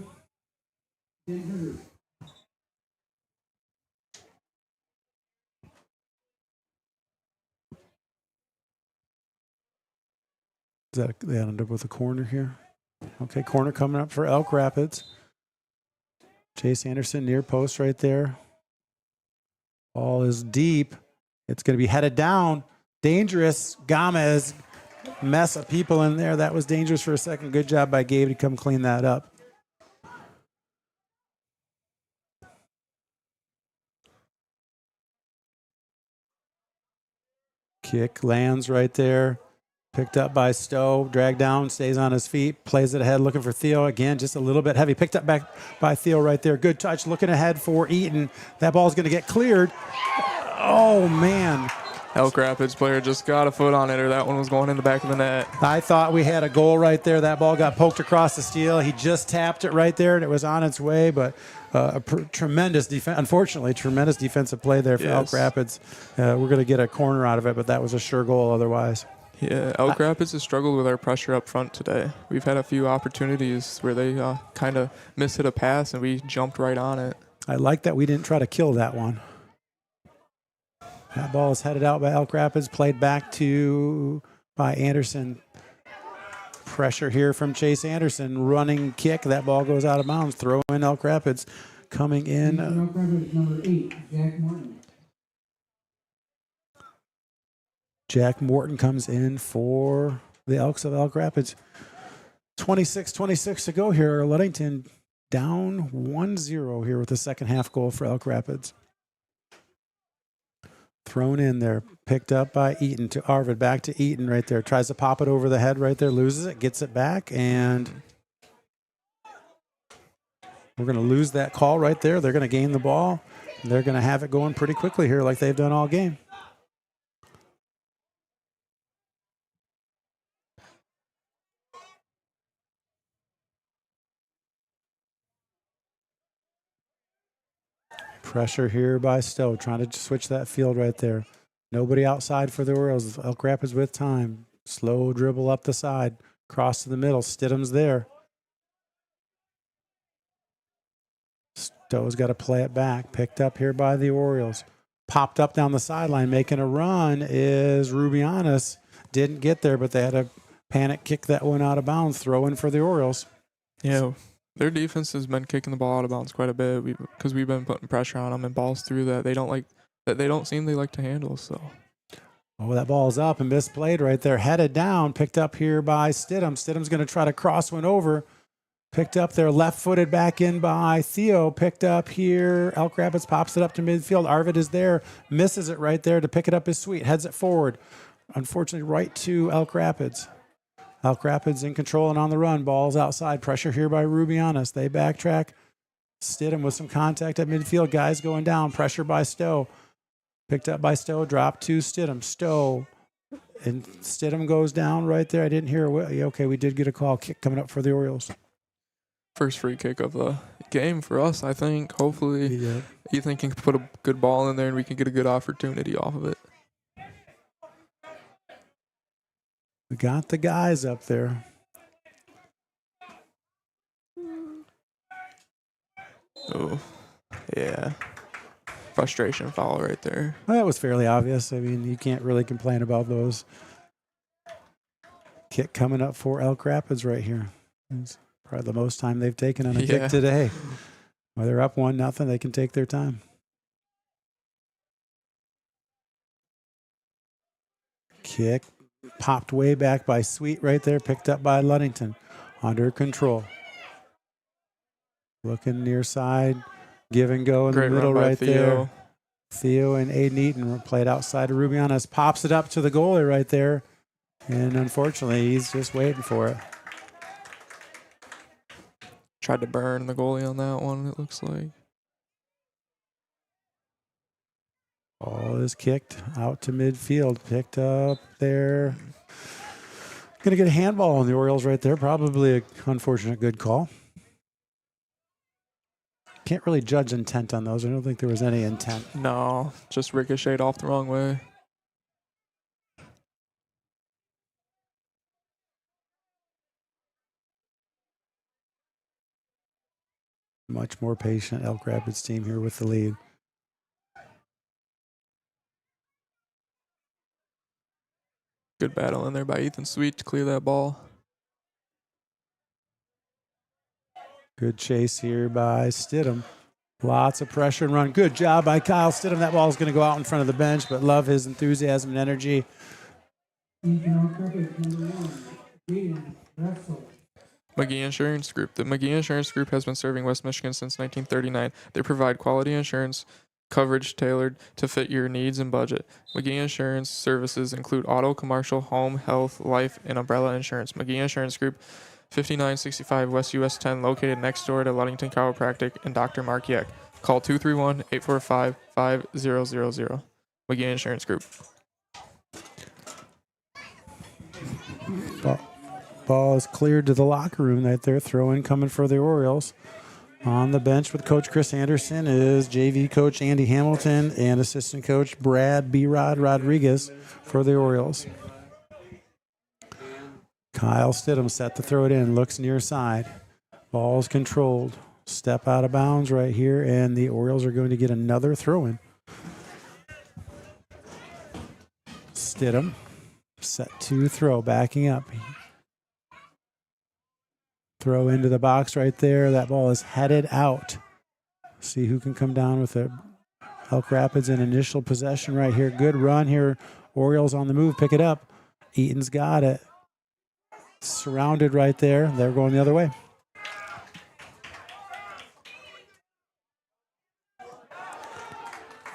They ended up with a corner here. Okay, corner coming up for Elk Rapids. Chase Anderson near post right there. Ball is deep. It's going to be headed down. Dangerous. Gomez. Mess of people in there. That was dangerous for a second. Good job by Gabe to come clean that up. Kick lands right there. Picked up by Stowe. Dragged down. Stays on his feet. Plays it ahead. Looking for Theo. Again, just a little bit heavy. Picked up back by Theo right there. Good touch. Looking ahead for Eaton. That ball's going to get cleared. Oh, man. Elk Rapids player just got a foot on it, or that one was going in the back of the net. I thought we had a goal right there. That ball got poked across the steel. He just tapped it right there, and it was on its way. But tremendous defense. Unfortunately, tremendous defensive play there for Elk Rapids. We're going to get a corner out of it, but that was a sure goal otherwise. Yeah, Elk Rapids has struggled with our pressure up front today. We've had a few opportunities where they kind of mishit a pass, and we jumped right on it. I like that we didn't try to kill that one. That ball is headed out by Elk Rapids, played back to by Anderson. Pressure here from Chase Anderson. Running kick. That ball goes out of bounds. Throw in Elk Rapids. Coming in. Elk Rapids, number 8, Jack Morton. Jack Morton comes in for the Elks of Elk Rapids. 26-26 to go here. Ludington down 1-0 here with the second half goal for Elk Rapids. Thrown in there, picked up by Eaton to Arvid, back to Eaton right there. Tries to pop it over the head right there, loses it, gets it back, and we're going to lose that call right there. They're going to gain the ball. They're going to have it going pretty quickly here like they've done all game. Pressure here by Stowe, trying to switch that field right there. Nobody outside for the Orioles. Elk Rapids with time. Slow dribble up the side. Cross to the middle. Stidham's there. Stowe's got to play it back. Picked up here by the Orioles. Popped up down the sideline. Making a run is Rubianis. Didn't get there, but they had a panic kick that went out of bounds. Throw in for the Orioles. Yeah. Their defense has been kicking the ball out of bounds quite a bit because we've been putting pressure on them and balls through that they don't seem they like to handle. So, oh, that ball's up and misplayed right there. Headed down, picked up here by Stidham. Stidham's going to try to cross one over. Picked up there, left-footed back in by Theo. Picked up here. Elk Rapids pops it up to midfield. Arvid is there, misses it right there to pick it up is Sweet. Heads it forward. Unfortunately, right to Elk Rapids. Elk Rapids in control and on the run. Ball's outside. Pressure here by Rubianis. They backtrack. Stidham with some contact at midfield. Guys going down. Pressure by Stowe. Picked up by Stowe. Dropped to Stidham. Stowe. And Stidham goes down right there. I didn't hear. Okay, we did get a call. Kick coming up for the Orioles. First free kick of the game for us, I think. Hopefully, Ethan can put a good ball in there and we can get a good opportunity off of it. We got the guys up there. Oh, yeah. Frustration foul right there. Well, that was fairly obvious. I mean, you can't really complain about those. Kick coming up for Elk Rapids right here. It's probably the most time they've taken on a kick today. Well, they're up 1-0. They can take their time. Kick. Popped way back by Sweet right there. Picked up by Ludington. Under control. Looking near side. Give and go in the middle right there. Theo and Aiden Eaton played outside of Rubianis. Pops it up to the goalie right there. And unfortunately, he's just waiting for it. Tried to burn the goalie on that one, it looks like. Ball is kicked out to midfield. Picked up there. Going to get a handball on the Orioles right there. Probably an unfortunate good call. Can't really judge intent on those. I don't think there was any intent. No, just ricocheted off the wrong way. Much more patient Elk Rapids team here with the lead. Good battle in there by Ethan Sweet to clear that ball. Good chase here by Stidham. Lots of pressure and run. Good job by Kyle Stidham. That ball is going to go out in front of the bench, but love his enthusiasm and energy. McGee Insurance Group. The McGee Insurance Group has been serving West Michigan since 1939. They provide quality insurance coverage tailored to fit your needs and budget. McGee Insurance services include auto, commercial, home, health, life, and umbrella insurance. McGee Insurance Group, 5965 West US 10, located next door to Ludington Chiropractic and Dr. Mark Yeck. Call 231-845-5000. McGee Insurance Group. Ball is cleared to the locker room right there. Throw in coming for the Orioles. On the bench with Coach Chris Anderson is JV Coach Andy Hamilton and Assistant Coach Brad B-Rod Rodriguez for the Orioles. Kyle Stidham set to throw it in, looks near side. Ball's controlled. Step out of bounds right here, and the Orioles are going to get another throw in. Stidham set to throw, backing up. Throw into the box right there. That ball is headed out. See who can come down with it. Elk Rapids in initial possession right here. Good run here. Orioles on the move. Pick it up. Eaton's got it. Surrounded right there. They're going the other way.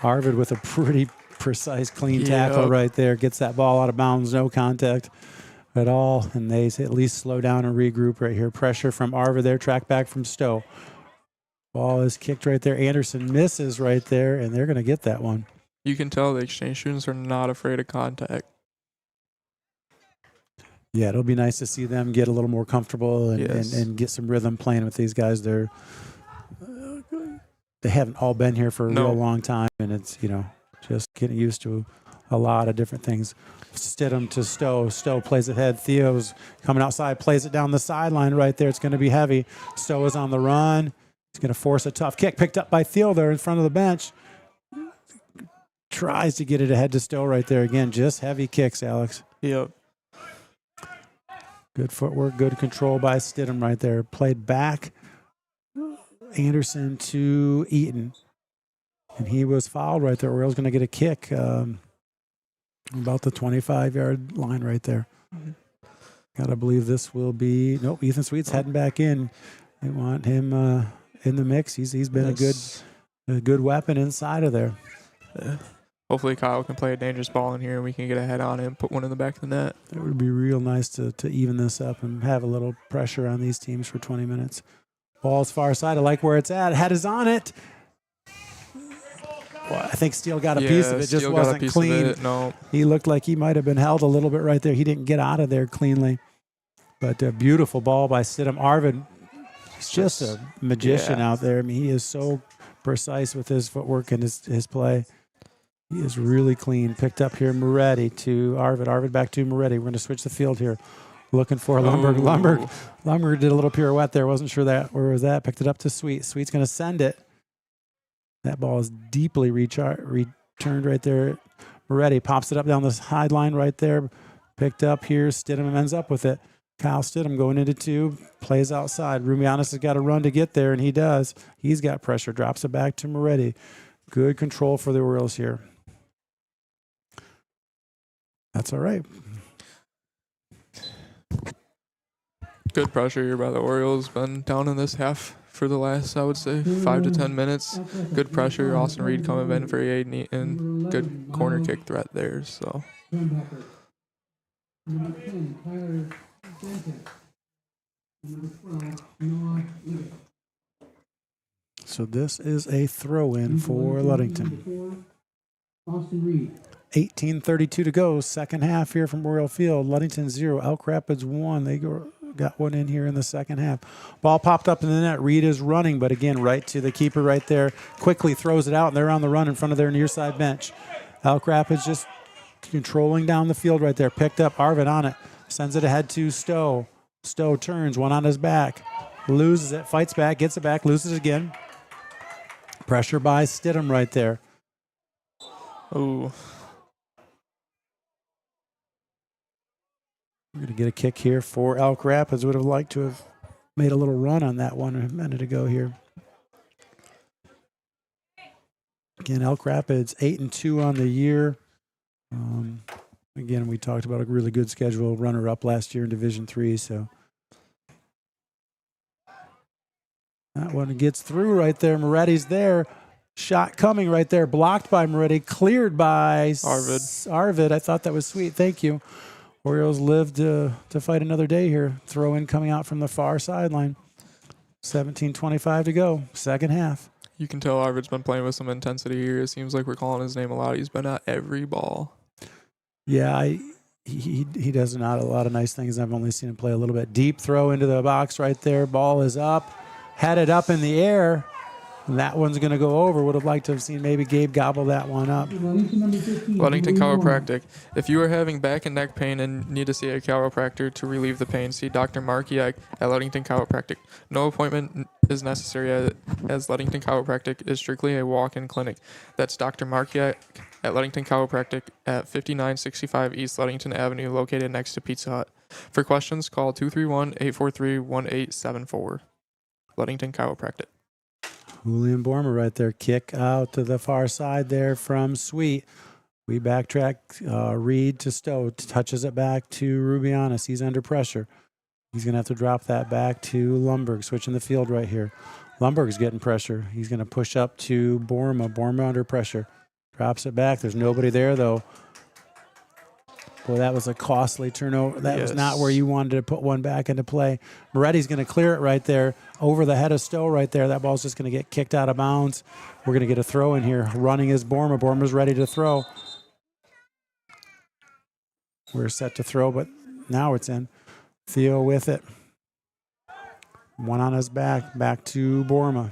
Arvid with a pretty precise, clean tackle right there. Gets that ball out of bounds. No contact at all, and they at least slow down and regroup right here. Pressure from Arvid there, track back from Stowe. Ball is kicked right there. Anderson misses right there, and they're going to get that one. You can tell the exchange students are not afraid of contact. Yeah, it'll be nice to see them get a little more comfortable and get some rhythm playing with these guys. They haven't all been here for a real long time, and it's, just getting used to a lot of different things. Stidham to Stowe. Stowe plays ahead. Theo's coming outside, plays it down the sideline right there. It's going to be heavy. Stowe is on the run. He's going to force a tough kick. Picked up by Theo there in front of the bench. Tries to get it ahead to Stowe right there. Again, just heavy kicks, Alex. Yep. Good footwork, good control by Stidham right there. Played back. Anderson to Eaton. And he was fouled right there. Orioles going to get a kick. About the 25-yard line right there. Got to believe this will be... Nope, Ethan Sweet's heading back in. They want him in the mix. He's been a good weapon inside of there. Hopefully Kyle can play a dangerous ball in here and we can get a head on him, put one in the back of the net. It would be real nice to even this up and have a little pressure on these teams for 20 minutes. Ball's far side. I like where it's at. Head is on it. Well, I think Steele got a piece of it. Just wasn't clean. No. He looked like he might have been held a little bit right there. He didn't get out of there cleanly. But a beautiful ball by Stidham. Arvid is just a magician out there. I mean, he is so precise with his footwork and his play. He is really clean. Picked up here Moretti to Arvid. Arvid back to Moretti. We're going to switch the field here. Looking for Lumberg. Lumberg did a little pirouette there. Wasn't sure where was that. Picked it up to Sweet. Sweet's going to send it. That ball is deeply returned right there. Moretti pops it up down the sideline right there. Picked up here. Stidham ends up with it. Kyle Stidham going into two. Plays outside. Rumianis has got to run to get there, and he does. He's got pressure. Drops it back to Moretti. Good control for the Orioles here. That's all right. Good pressure here by the Orioles. Been down in this half for the last, I would say, 5 to 10 minutes. Good pressure. Austin Reed coming in for Aiden and good corner kick threat there. So. So this is a throw-in for Ludington. Austin Reed. 18:32 to go. Second half here from Oriole Field. Ludington 0, Elk Rapids 1. They got one in here in the second half. Ball popped up in the net. Reed is running, but again, right to the keeper right there. Quickly throws it out, and they're on the run in front of their near side bench. Elk Rapids just controlling down the field right there. Picked up Arvid on it. Sends it ahead to Stowe. Stowe turns, one on his back. Loses it, fights back, gets it back, loses it again. Pressure by Stidham right there. Ooh. We're going to get a kick here for Elk Rapids. Would have liked to have made a little run on that one a minute ago here. Again, Elk Rapids 8-2 on the year. Again, we talked about a really good schedule, runner-up last year in Division III. So that one gets through right there. Moretti's there. Shot coming right there. Blocked by Moretti. Cleared by Arvid. I thought that was sweet. Thank you. Orioles live to fight another day here. Throw in coming out from the far sideline. 17:25 to go. Second half. You can tell Arvid's been playing with some intensity here. It seems like we're calling his name a lot. He's been at every ball. Yeah, he does not a lot of nice things. I've only seen him play a little bit. Deep throw into the box right there. Ball is up. Headed up in the air. And that one's going to go over. Would have liked to have seen maybe Gabe gobble that one up. Ludington Chiropractic. If you are having back and neck pain and need to see a chiropractor to relieve the pain, see Dr. Markiak at Ludington Chiropractic. No appointment is necessary as Ludington Chiropractic is strictly a walk-in clinic. That's Dr. Markiak at Ludington Chiropractic at 5965 East Ludington Avenue, located next to Pizza Hut. For questions, call 231-843-1874. Ludington Chiropractic. Julian Bormer right there. Kick out to the far side there from Sweet. We backtrack. Reed to Stowe. Touches it back to Rubianis. He's under pressure. He's going to have to drop that back to Lundberg. Switching the field right here. Lundberg's getting pressure. He's going to push up to Borma. Borma under pressure. Drops it back. There's nobody there, though. Boy, that was a costly turnover. That was not where you wanted to put one back into play. Moretti's going to clear it right there over the head of Stowe right there. That ball's just going to get kicked out of bounds. We're going to get a throw in here. Running is Borma. Borma's ready to throw. We're set to throw, but now it's in. Theo with it. One on his back. Back to Borma.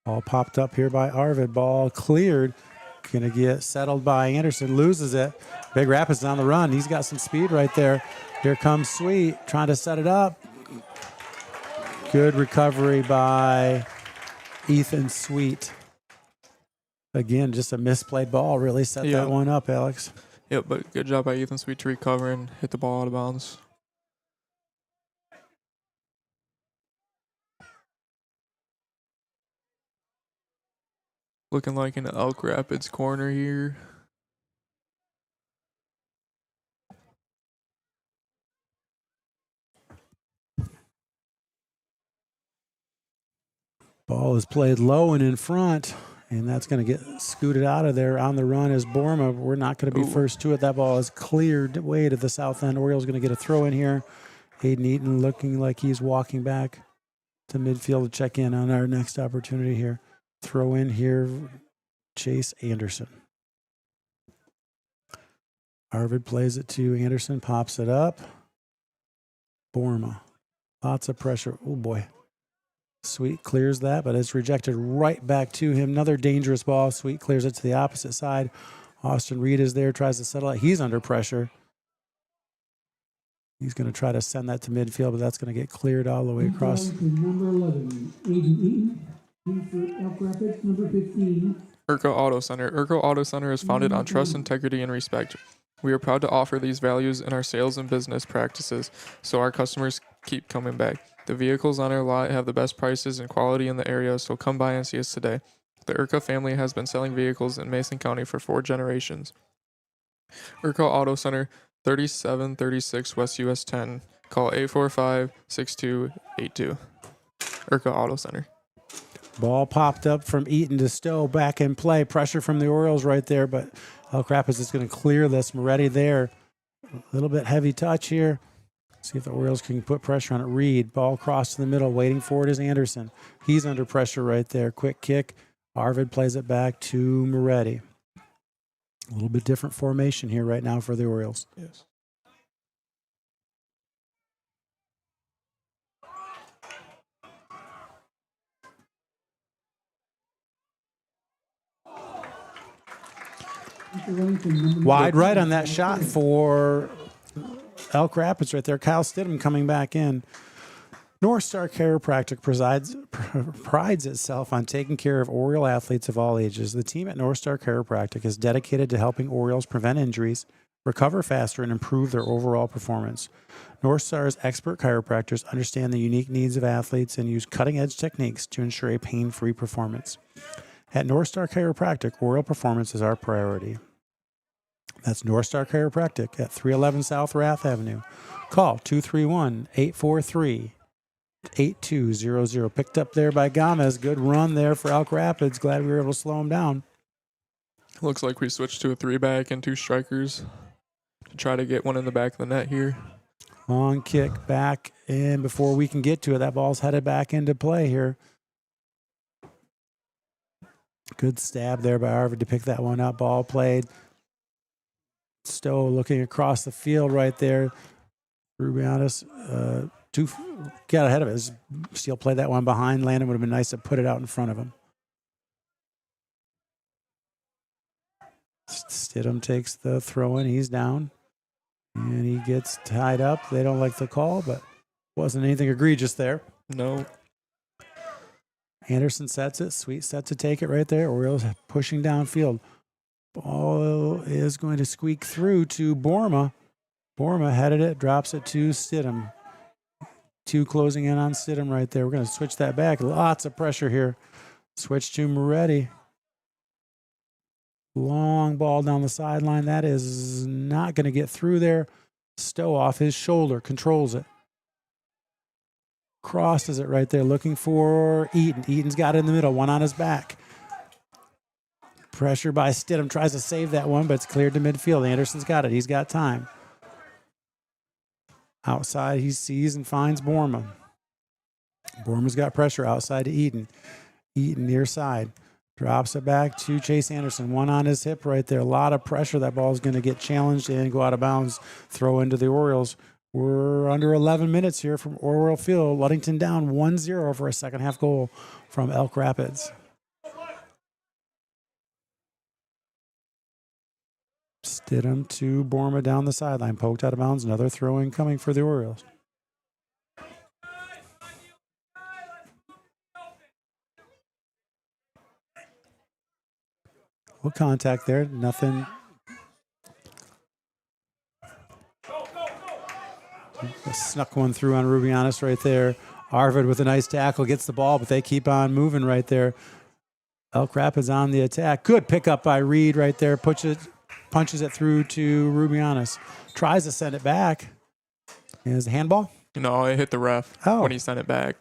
Ball popped up here by Arvid. Ball cleared. Going to get settled by Anderson. Loses it. Big Rapids on the run. He's got some speed right there. Here comes Sweet trying to set it up. Good recovery by Ethan Sweet. Again, just a misplayed ball. Really set that one up, Alex. Yep, but good job by Ethan Sweet to recover and hit the ball out of bounds. Looking like an Elk Rapids corner here. Ball is played low and in front, and that's going to get scooted out of there. On the run is Borma. We're not going to be first to it. That ball is cleared way to the south end. Orioles going to get a throw in here. Hayden Eaton looking like he's walking back to midfield to check in on our next opportunity here. Throw in here, Chase Anderson. Arvid plays it to Anderson, pops it up. Borma. Lots of pressure. Oh, boy. Sweet clears that, but it's rejected right back to him. Another dangerous ball. Sweet clears it to the opposite side. Austin Reed is there, tries to settle it. He's under pressure. He's going to try to send that to midfield, but that's going to get cleared all the way across. Number 11, Aiden Eaton. For Elk Rapids, number 15. Urco Auto Center. Urco Auto Center is founded on trust, integrity, and respect. We are proud to offer these values in our sales and business practices, so our customers keep coming back. The vehicles on our lot have the best prices and quality in the area, so come by and see us today. The Urco family has been selling vehicles in Mason County for 4 generations. Urco Auto Center, 3736 West US 10. Call 845-6282. Urco Auto Center. Ball popped up from Eaton to Stowe, back in play. Pressure from the Orioles right there, but Elk Rapids is going to clear this. Moretti there. A little bit heavy touch here. See if the Orioles can put pressure on it. Reed, ball across to the middle. Waiting for it is Anderson. He's under pressure right there. Quick kick. Arvid plays it back to Moretti. A little bit different formation here right now for the Orioles. Yes. Wide right on that shot for Elk Rapids right there. Kyle Stidham coming back in. North Star Chiropractic prides itself on taking care of Oriole athletes of all ages. The team at North Star Chiropractic is dedicated to helping Orioles prevent injuries, recover faster, and improve their overall performance. North Star's expert chiropractors understand the unique needs of athletes and use cutting-edge techniques to ensure a pain-free performance. At North Star Chiropractic, Oriole performance is our priority. That's North Star Chiropractic at 311 South Rath Avenue. Call 231-843-8200. Picked up there by Gomez. Good run there for Elk Rapids. Glad we were able to slow him down. Looks like we switched to a 3-back and 2 strikers to try to get one in the back of the net here. Long kick back, and before we can get to it, that ball's headed back into play here. Good stab there by Arvid to pick that one up. Ball played. Stowe looking across the field right there. Rubianis got ahead of it. Steele played that one behind Landon. Would have been nice to put it out in front of him. Stidham takes the throw in. He's down. And he gets tied up. They don't like the call, but wasn't anything egregious there. No. Anderson sets it. Sweet set to take it right there. Orioles pushing downfield. Ball is going to squeak through to Borma. Borma headed it, drops it to Stidham. 2 closing in on Stidham right there. We're going to switch that back. Lots of pressure here. Switch to Moretti. Long ball down the sideline. That is not going to get through there. Stowe off his shoulder, controls it. Crosses it right there, looking for Eaton. Eaton's got it in the middle, one on his back. Pressure by Stidham, tries to save that one, but it's cleared to midfield. Anderson's got it. He's got time. Outside, he sees and finds Borma. Borma's got pressure outside to Eaton. Eaton near side. Drops it back to Chase Anderson. One on his hip right there. A lot of pressure. That ball is going to get challenged and go out of bounds. Throw into the Orioles. We're under 11 minutes here from Oriole Field. Ludington down 1-0 for a second half goal from Elk Rapids. Stidham to Borma down the sideline. Poked out of bounds. Another throw-in coming for the Orioles. Well, contact there. Nothing. Snuck one through on Rubianis right there. Arvid with a nice tackle gets the ball, but they keep on moving right there. Elk Rapids on the attack. Good pickup by Reed right there. Punches it through to Rubianis. Tries to send it back. Is it handball? No, it hit the ref when he sent it back.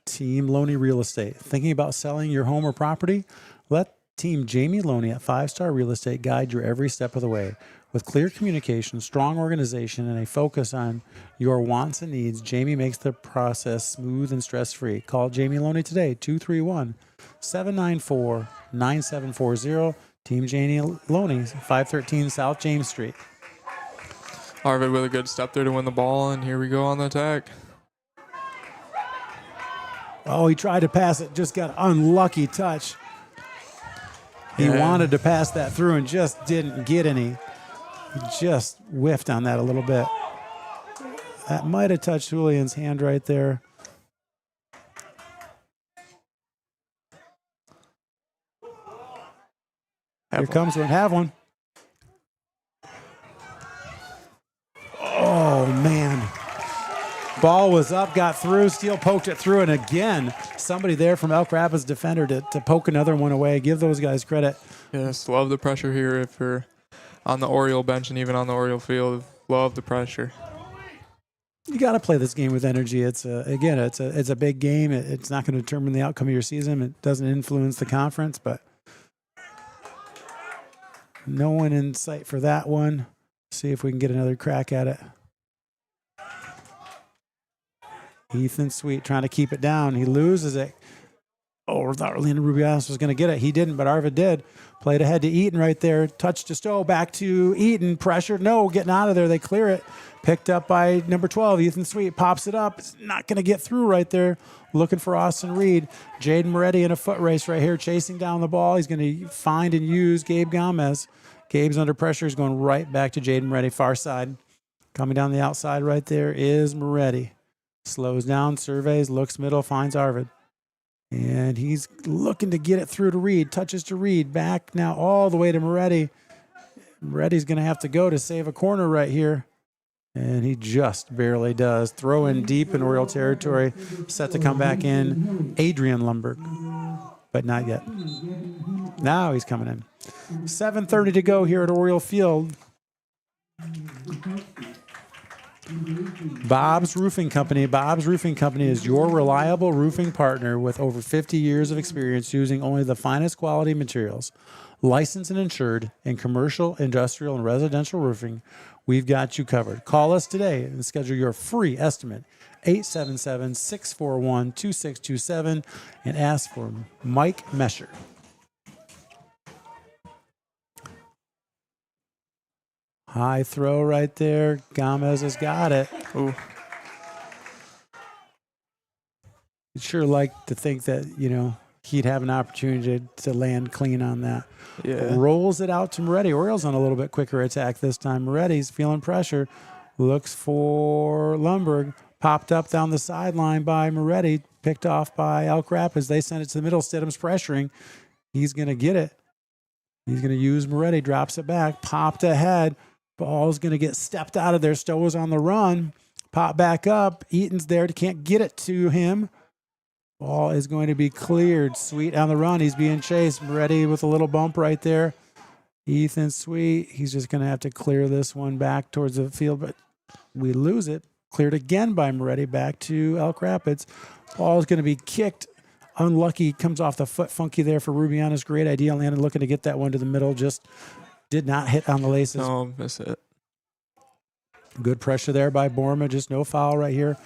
Team Loney Real Estate. Thinking about selling your home or property? Let Team Jamie Loney at 5-Star Real Estate guide you every step of the way. With clear communication, strong organization, and a focus on your wants and needs, Jamie makes the process smooth and stress-free. Call Jamie Loney today, 231-794-9740. Team Jamie Loney, 513 South James Street. Arvid with a good step there to win the ball, and here we go on the attack. Oh, he tried to pass it, just got an unlucky touch. He wanted to pass that through and just didn't get any. He just whiffed on that a little bit. That might have touched Julian's hand right there. Here comes one. Have one. Oh, man. Ball was up, got through. Steele poked it through, and again, somebody there from Elk Rapids defender to poke another one away. Give those guys credit. Yes, love the pressure here if you're on the Oriole bench and even on the Oriole field. Love the pressure. You got to play this game with energy. It's a big game. It's not going to determine the outcome of your season. It doesn't influence the conference, but no one in sight for that one. See if we can get another crack at it. Ethan Sweet trying to keep it down. He loses it. Oh, I thought Orlando Rubiales was going to get it. He didn't, but Arvid did. Played ahead to Eaton right there. Touch to Stowe. Back to Eaton. Pressure. No, getting out of there. They clear it. Picked up by number 12, Ethan Sweet. Pops it up. It's not going to get through right there. Looking for Austin Reed. Jaden Moretti in a foot race right here, chasing down the ball. He's going to find and use Gabe Gomez. Gabe's under pressure. He's going right back to Jaden Moretti, far side. Coming down the outside right there is Moretti. Slows down, surveys, looks middle, finds Arvid. And he's looking to get it through to Reed. Touches to Reed. Back now all the way to Moretti. Moretti's going to have to go to save a corner right here. And he just barely does. Throw in deep in Oriole territory. Set to come back in. Adrian Lundberg. But not yet. Now he's coming in. 7:30 to go here at Oriole Field. Bob's Roofing Company. Bob's Roofing Company is your reliable roofing partner with over 50 years of experience using only the finest quality materials. Licensed and insured in commercial, industrial, and residential roofing, we've got you covered. Call us today and schedule your free estimate, 877-641-2627, and ask for Mike Mesher. High throw right there. Gomez has got it. Ooh. I'd sure like to think that, he'd have an opportunity to land clean on that. Yeah. Rolls it out to Moretti. Orioles on a little bit quicker attack this time. Moretti's feeling pressure. Looks for Lundberg. Popped up down the sideline by Moretti. Picked off by Elk Rapids. They send it to the middle. Stidham's pressuring. He's going to get it. He's going to use Moretti. Drops it back. Popped ahead. Ball's going to get stepped out of there. Stowe is on the run. Pop back up. Eaton's there. Can't get it to him. Ball is going to be cleared. Sweet on the run. He's being chased. Moretti with a little bump right there. Ethan Sweet. He's just going to have to clear this one back towards the field, but we lose it. Cleared again by Moretti back to Elk Rapids. Ball is going to be kicked. Unlucky. Comes off the foot. Funky there for Rubianis. Great idea. Landon looking to get that one to the middle. Just did not hit on the laces. No, miss it. Good pressure there by Borma. Just no foul right here.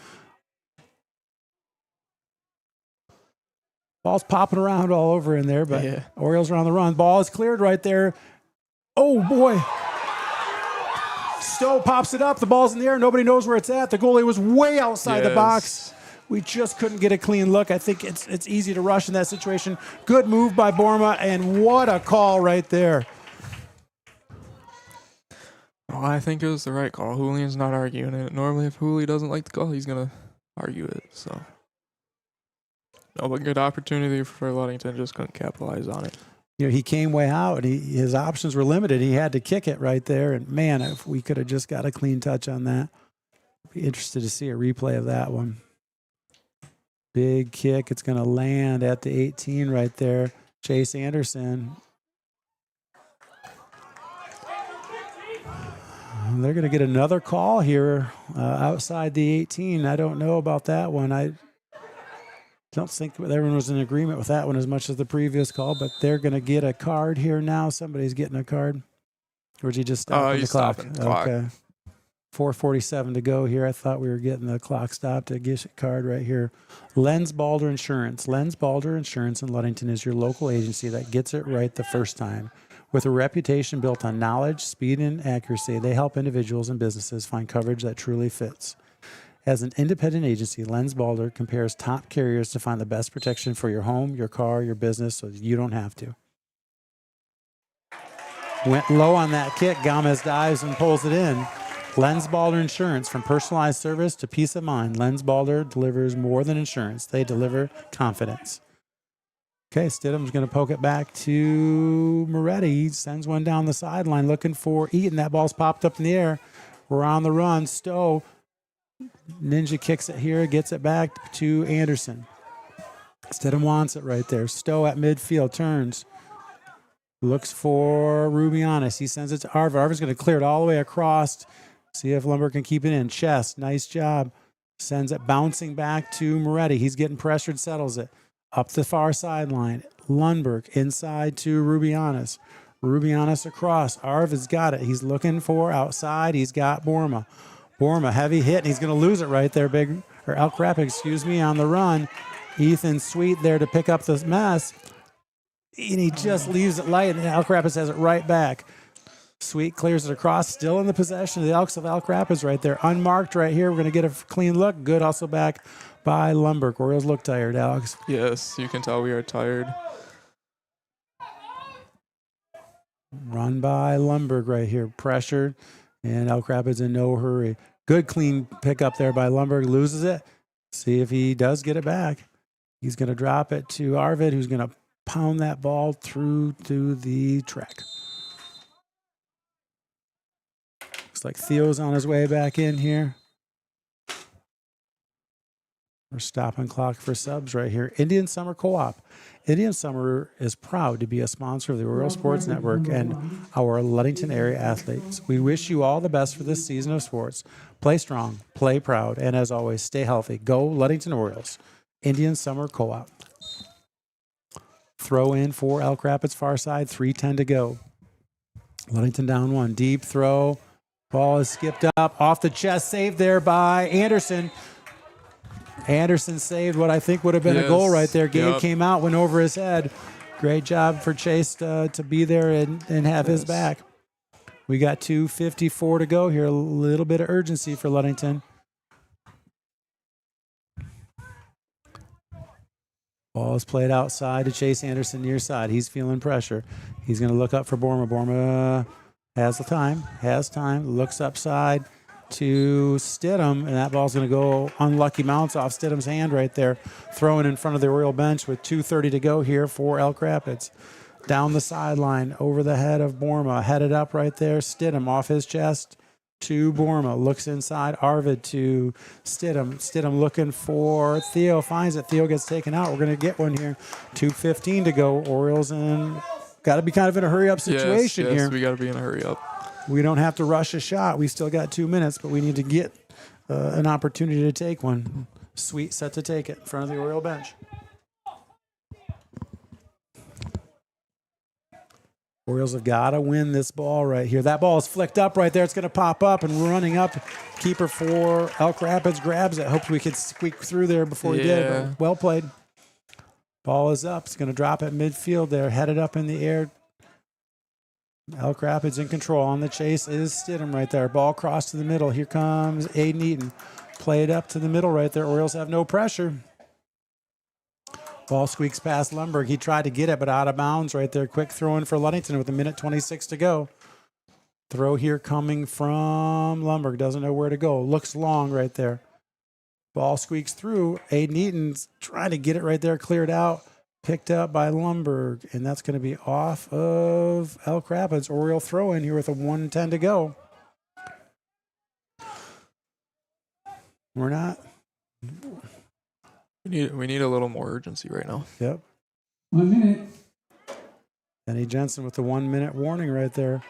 Ball's popping around all over in there, but yeah. Orioles are on the run. Ball is cleared right there. Oh, boy. Stowe pops it up. The ball's in the air. Nobody knows where it's at. The goalie was way outside the box. We just couldn't get a clean look. I think it's easy to rush in that situation. Good move by Borma, and what a call right there. Oh, I think it was the right call. Julian's not arguing it. Normally, if Juli doesn't like the call, he's going to argue it. So, no, but good opportunity for Ludington. Just couldn't capitalize on it. He came way out, and his options were limited. He had to kick it right there. And, man, if we could have just got a clean touch on that. Be interested to see a replay of that one. Big kick. It's going to land at the 18 right there. Chase Anderson. They're going to get another call here outside the 18. I don't know about that one. I don't think everyone was in agreement with that one as much as the previous call, but they're going to get a card here now. Somebody's getting a card. Or is he just stopping the clock? Stopping the clock. Okay. 4:47 to go here. I thought we were getting the clock stopped. A gift card right here. Lenz Balder Insurance. Lenz Balder Insurance in Ludington is your local agency that gets it right the first time. With a reputation built on knowledge, speed, and accuracy, they help individuals and businesses find coverage that truly fits. As an independent agency, Lenz Balder compares top carriers to find the best protection for your home, your car, your business, so that you don't have to. Went low on that kick. Gomez dives and pulls it in. Lenz Balder Insurance, from personalized service to peace of mind. Lenz Balder delivers more than insurance. They deliver confidence. Okay, Stidham's going to poke it back to Moretti. He sends one down the sideline looking for Eaton. That ball's popped up in the air. We're on the run. Stowe. Ninja kicks it here, gets it back to Anderson. Stidham wants it right there. Stowe at midfield, turns. Looks for Rubianis. He sends it to Arvid. Arvid's going to clear it all the way across. See if Lundberg can keep it in. Chest, nice job. Sends it bouncing back to Moretti. He's getting pressured, settles it. Up the far sideline. Lundberg inside to Rubianis. Rubianis across. Arvid's got it. He's looking for outside. He's got Borma. Borma, heavy hit, and he's going to lose it right there. Elk Rapids, on the run. Ethan Sweet there to pick up the mess. And he just leaves it light, and Elk Rapids has it right back. Sweet clears it across, still in the possession of the Elks of Elk Rapids right there. Unmarked right here. We're going to get a clean look. Good hustle back by Lumberg. Orioles look tired, Alex. Yes, you can tell we are tired. Run by Lumberg right here. Pressured, and Elk Rapids in no hurry. Good clean pickup there by Lumberg. Loses it. See if he does get it back. He's going to drop it to Arvid, who's going to pound that ball through to the track. Looks like Theo's on his way back in here. We're stopping clock for subs right here. Indian Summer Co-op. Indian Summer is proud to be a sponsor of the Oriole Sports Network and our Ludington area athletes. We wish you all the best for this season of sports. Play strong, play proud, and as always, stay healthy. Go Ludington Orioles. Indian Summer Co-op. Throw in for Elk Rapids far side, 3:10 to go. Ludington down 1. Deep throw. Ball is skipped up. Off the chest. Saved there by Anderson. Anderson saved what I think would have been a goal right there. Gabe came out, went over his head. Great job for Chase to be there and have his back. We got 2:54 to go here. A little bit of urgency for Ludington. Ball is played outside to Chase Anderson near side. He's feeling pressure. He's going to look up for Borma. Borma has time, looks upside to Stidham, and that ball's going to go unlucky bounce off Stidham's hand right there, throwing in front of the Oriole bench with 2:30 to go here for Elk Rapids. Down the sideline, over the head of Borma, headed up right there, Stidham off his chest to Borma, looks inside, Arvid to Stidham looking for Theo, finds it, Theo gets taken out. We're going to get one here, 2:15 to go, Orioles in, got to be kind of in a hurry-up situation here. Yes, we got to be in a hurry-up. We don't have to rush a shot. We still got 2 minutes, but we need to get an opportunity to take one. Sweet set to take it in front of the Oriole bench. Orioles have got to win this ball right here. That ball is flicked up right there. It's going to pop up and running up. Keeper for Elk Rapids grabs it. Hoped we could squeak through there before he did. But well played. Ball is up. It's going to drop at midfield there. Headed up in the air. Elk Rapids in control. On the chase is Stidham right there. Ball crossed to the middle. Here comes Aiden Eaton. Played up to the middle right there. Orioles have no pressure. Ball squeaks past Lumberg. He tried to get it, but out of bounds right there. Quick throw in for Ludington with 1:26 to go. Throw here coming from Lumberg. Doesn't know where to go. Looks long right there. Ball squeaks through. Aiden Eaton's trying to get it right there. Cleared out. Picked up by Lumberg. And that's going to be off of Elk Rapids. Oriole throw in here with 1:10 to go. We're not. We need a little more urgency right now. Yep. 1 minute. Denny Jensen with the 1 minute warning right there.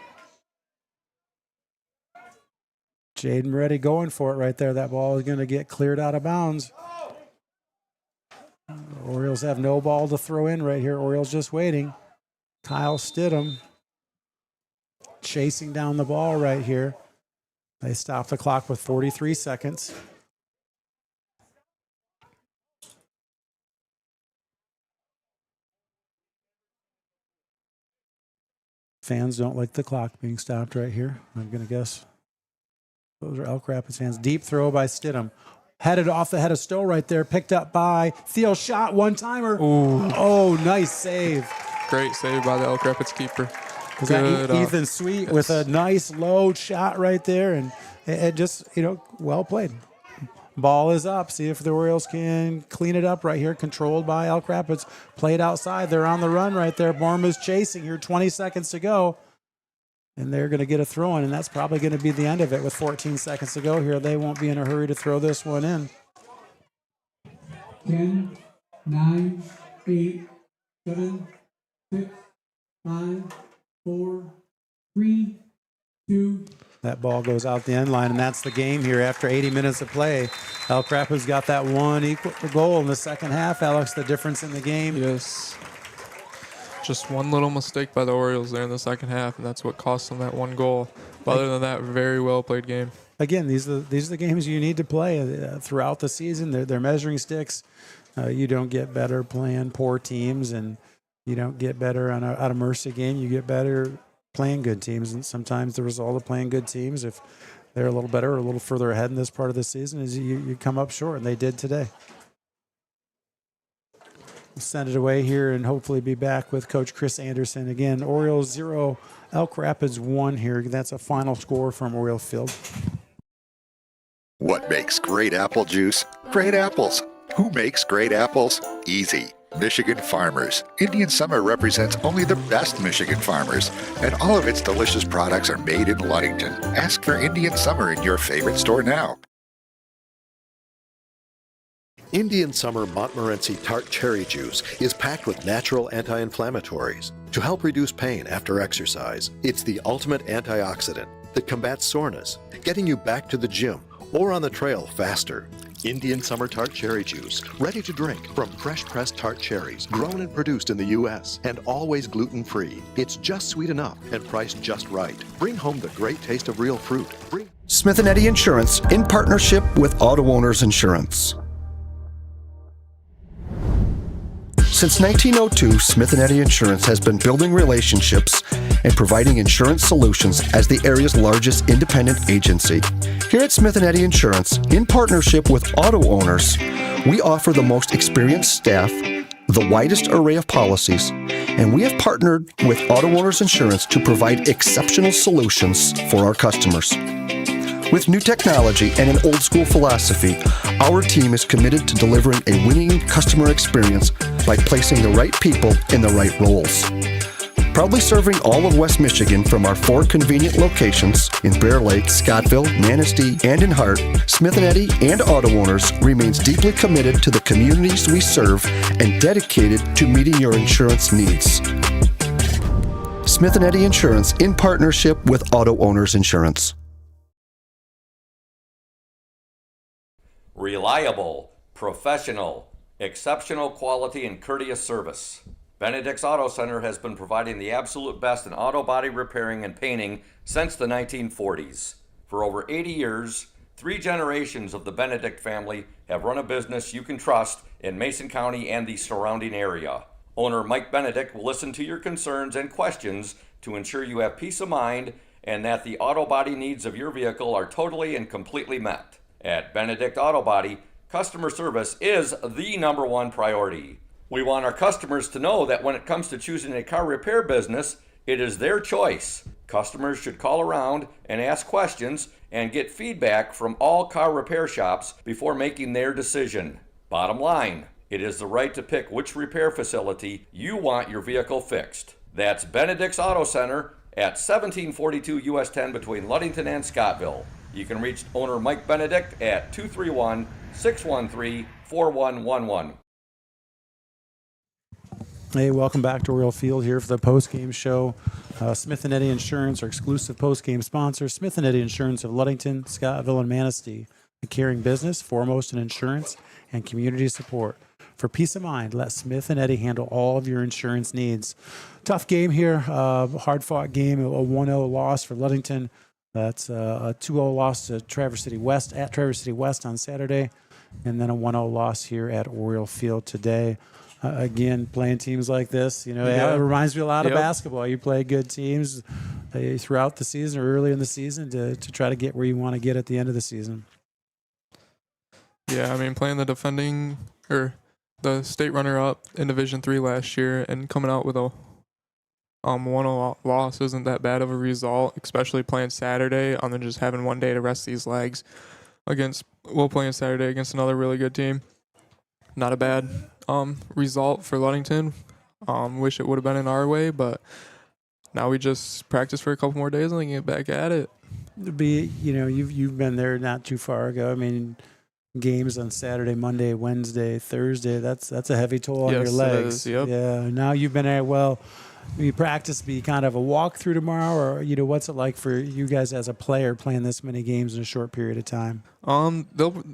Jaden Reddy going for it right there. That ball is going to get cleared out of bounds. Orioles have no ball to throw in right here. Orioles just waiting. Kyle Stidham chasing down the ball right here. They stop the clock with 43 seconds. Fans don't like the clock being stopped right here. I'm going to guess those are Elk Rapids fans. Deep throw by Stidham. Headed off the head of Stowe right there. Picked up by Theo. Shot, one-timer. Ooh. Oh, nice save. Great save by the Elk Rapids keeper. Was that Ethan Sweet with a nice low shot right there, and it just, well played. Ball is up. See if the Orioles can clean it up right here. Controlled by Elk Rapids. Played outside. They're on the run right there. Borma's chasing here. 20 seconds to go. And they're going to get a throw in, and that's probably going to be the end of it with 14 seconds to go here. They won't be in a hurry to throw this one in. 10, 9, 8, 7, 6, 5, 4, 3, 2. That ball goes out the end line, and that's the game here after 80 minutes of play. Elk Rapids got that one equal goal in the second half. Alex, the difference in the game. Yes. Just one little mistake by the Orioles there in the second half, and that's what cost them that one goal. But other than that, very well played game. Again, these are the games you need to play throughout the season. They're measuring sticks. You don't get better playing poor teams, and you don't get better on out of mercy game. You get better playing good teams, and sometimes the result of playing good teams, if they're a little better or a little further ahead in this part of the season, is you come up short, and they did today. We'll send it away here and hopefully be back with Coach Chris Anderson. Again, Orioles 0, Elk Rapids 1 here. That's a final score from Oriole Field. What makes great apple juice? Great apples. Who makes great apples? Easy. Michigan Farmers. Indian Summer represents only the best Michigan farmers, and all of its delicious products are made in Ludington. Ask for Indian Summer in your favorite store now. Indian Summer Montmorency Tart Cherry Juice is packed with natural anti-inflammatories to help reduce pain after exercise. It's the ultimate antioxidant that combats soreness, getting you back to the gym or on the trail faster. Indian Summer Tart Cherry Juice, ready to drink from fresh pressed tart cherries, grown and produced in the U.S. and always gluten-free. It's just sweet enough and priced just right. Bring home the great taste of real fruit. Smith & Eddy Insurance, in partnership with Auto Owners Insurance. Since 1902, Smith & Eddy Insurance has been building relationships and providing insurance solutions as the area's largest independent agency. Here at Smith & Eddy Insurance, in partnership with Auto Owners, we offer the most experienced staff, the widest array of policies, and we have partnered with Auto Owners Insurance to provide exceptional solutions for our customers. With new technology and an old-school philosophy, our team is committed to delivering a winning customer experience by placing the right people in the right roles. Proudly serving all of West Michigan from our 4 convenient locations in Bear Lake, Scottville, Manistee, and in Hart, Smith & Eddy and Auto Owners remains deeply committed to the communities we serve and dedicated to meeting your insurance needs. Smith & Eddy Insurance, in partnership with Auto Owners Insurance. Reliable, professional, exceptional quality and courteous service. Benedict's Auto Center has been providing the absolute best in auto body repairing and painting since the 1940s. For over 80 years, 3 generations of the Benedict family have run a business you can trust in Mason County and the surrounding area. Owner Mike Benedict will listen to your concerns and questions to ensure you have peace of mind and that the auto body needs of your vehicle are totally and completely met. At Benedict Auto Body, customer service is the #1 priority. We want our customers to know that when it comes to choosing a car repair business, it is their choice. Customers should call around and ask questions and get feedback from all car repair shops before making their decision. Bottom line, it is the right to pick which repair facility you want your vehicle fixed. That's Benedict's Auto Center at 1742 US 10 between Ludington and Scottville. You can reach owner Mike Benedict at 231-613-4111. Hey, welcome back to Oriole Field here for the post-game show. Smith & Eddy Insurance, our exclusive post-game sponsor. Smith & Eddy Insurance of Ludington, Scottville, and Manistee. A caring business, foremost in insurance and community support. For peace of mind, let Smith & Eddy handle all of your insurance needs. Tough game here, hard-fought game, a 1-0 loss for Ludington. That's a 2-0 loss to Traverse City West at Traverse City West on Saturday, and then a 1-0 loss here at Oriole Field today. Again, playing teams like this, it reminds me a lot of basketball. You play good teams throughout the season or early in the season to try to get where you want to get at the end of the season. Yeah, I mean, playing the state runner-up in Division III last year and coming out with a 1-0 loss isn't that bad of a result, especially playing Saturday and then just having one day to rest these legs playing Saturday against another really good team. Not a bad result for Ludington. Wish it would have been in our way, but now we just practice for a couple more days and then get back at it. You've been there not too far ago. I mean, games on Saturday, Monday, Wednesday, Thursday. That's a heavy toll on your legs. It is, yep. Yeah. Now you've been at you practice be kind of a walkthrough tomorrow, or what's it like for you guys as a player playing this many games in a short period of time? They'll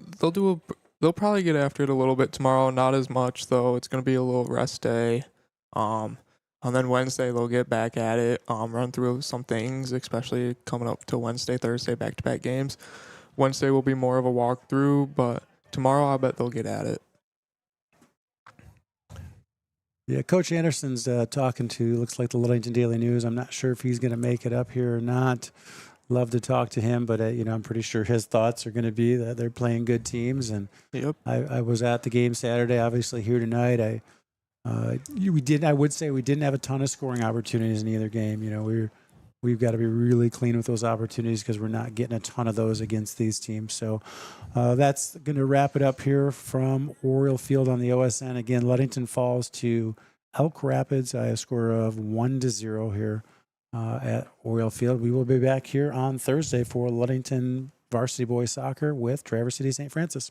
probably get after it a little bit tomorrow. Not as much though. It's going to be a little rest day. And then Wednesday they'll get back at it. Run through some things, especially coming up to Wednesday, Thursday, back-to-back games. Wednesday will be more of a walkthrough, but tomorrow I bet they'll get at it. Yeah, Coach Anderson's talking to, looks like the Ludington Daily News. I'm not sure if he's going to make it up here or not. Love to talk to him, but I'm pretty sure his thoughts are going to be that they're playing good teams. And Yep. I was at the game Saturday, obviously here tonight. I would say we didn't have a ton of scoring opportunities in either game. We've got to be really clean with those opportunities because we're not getting a ton of those against these teams. So that's going to wrap it up here from Oriole Field on the OSN. Again, Ludington falls to Elk Rapids by a score of 1-0 here at Oriole Field. We will be back here on Thursday for Ludington varsity boys soccer with Traverse City St. Francis.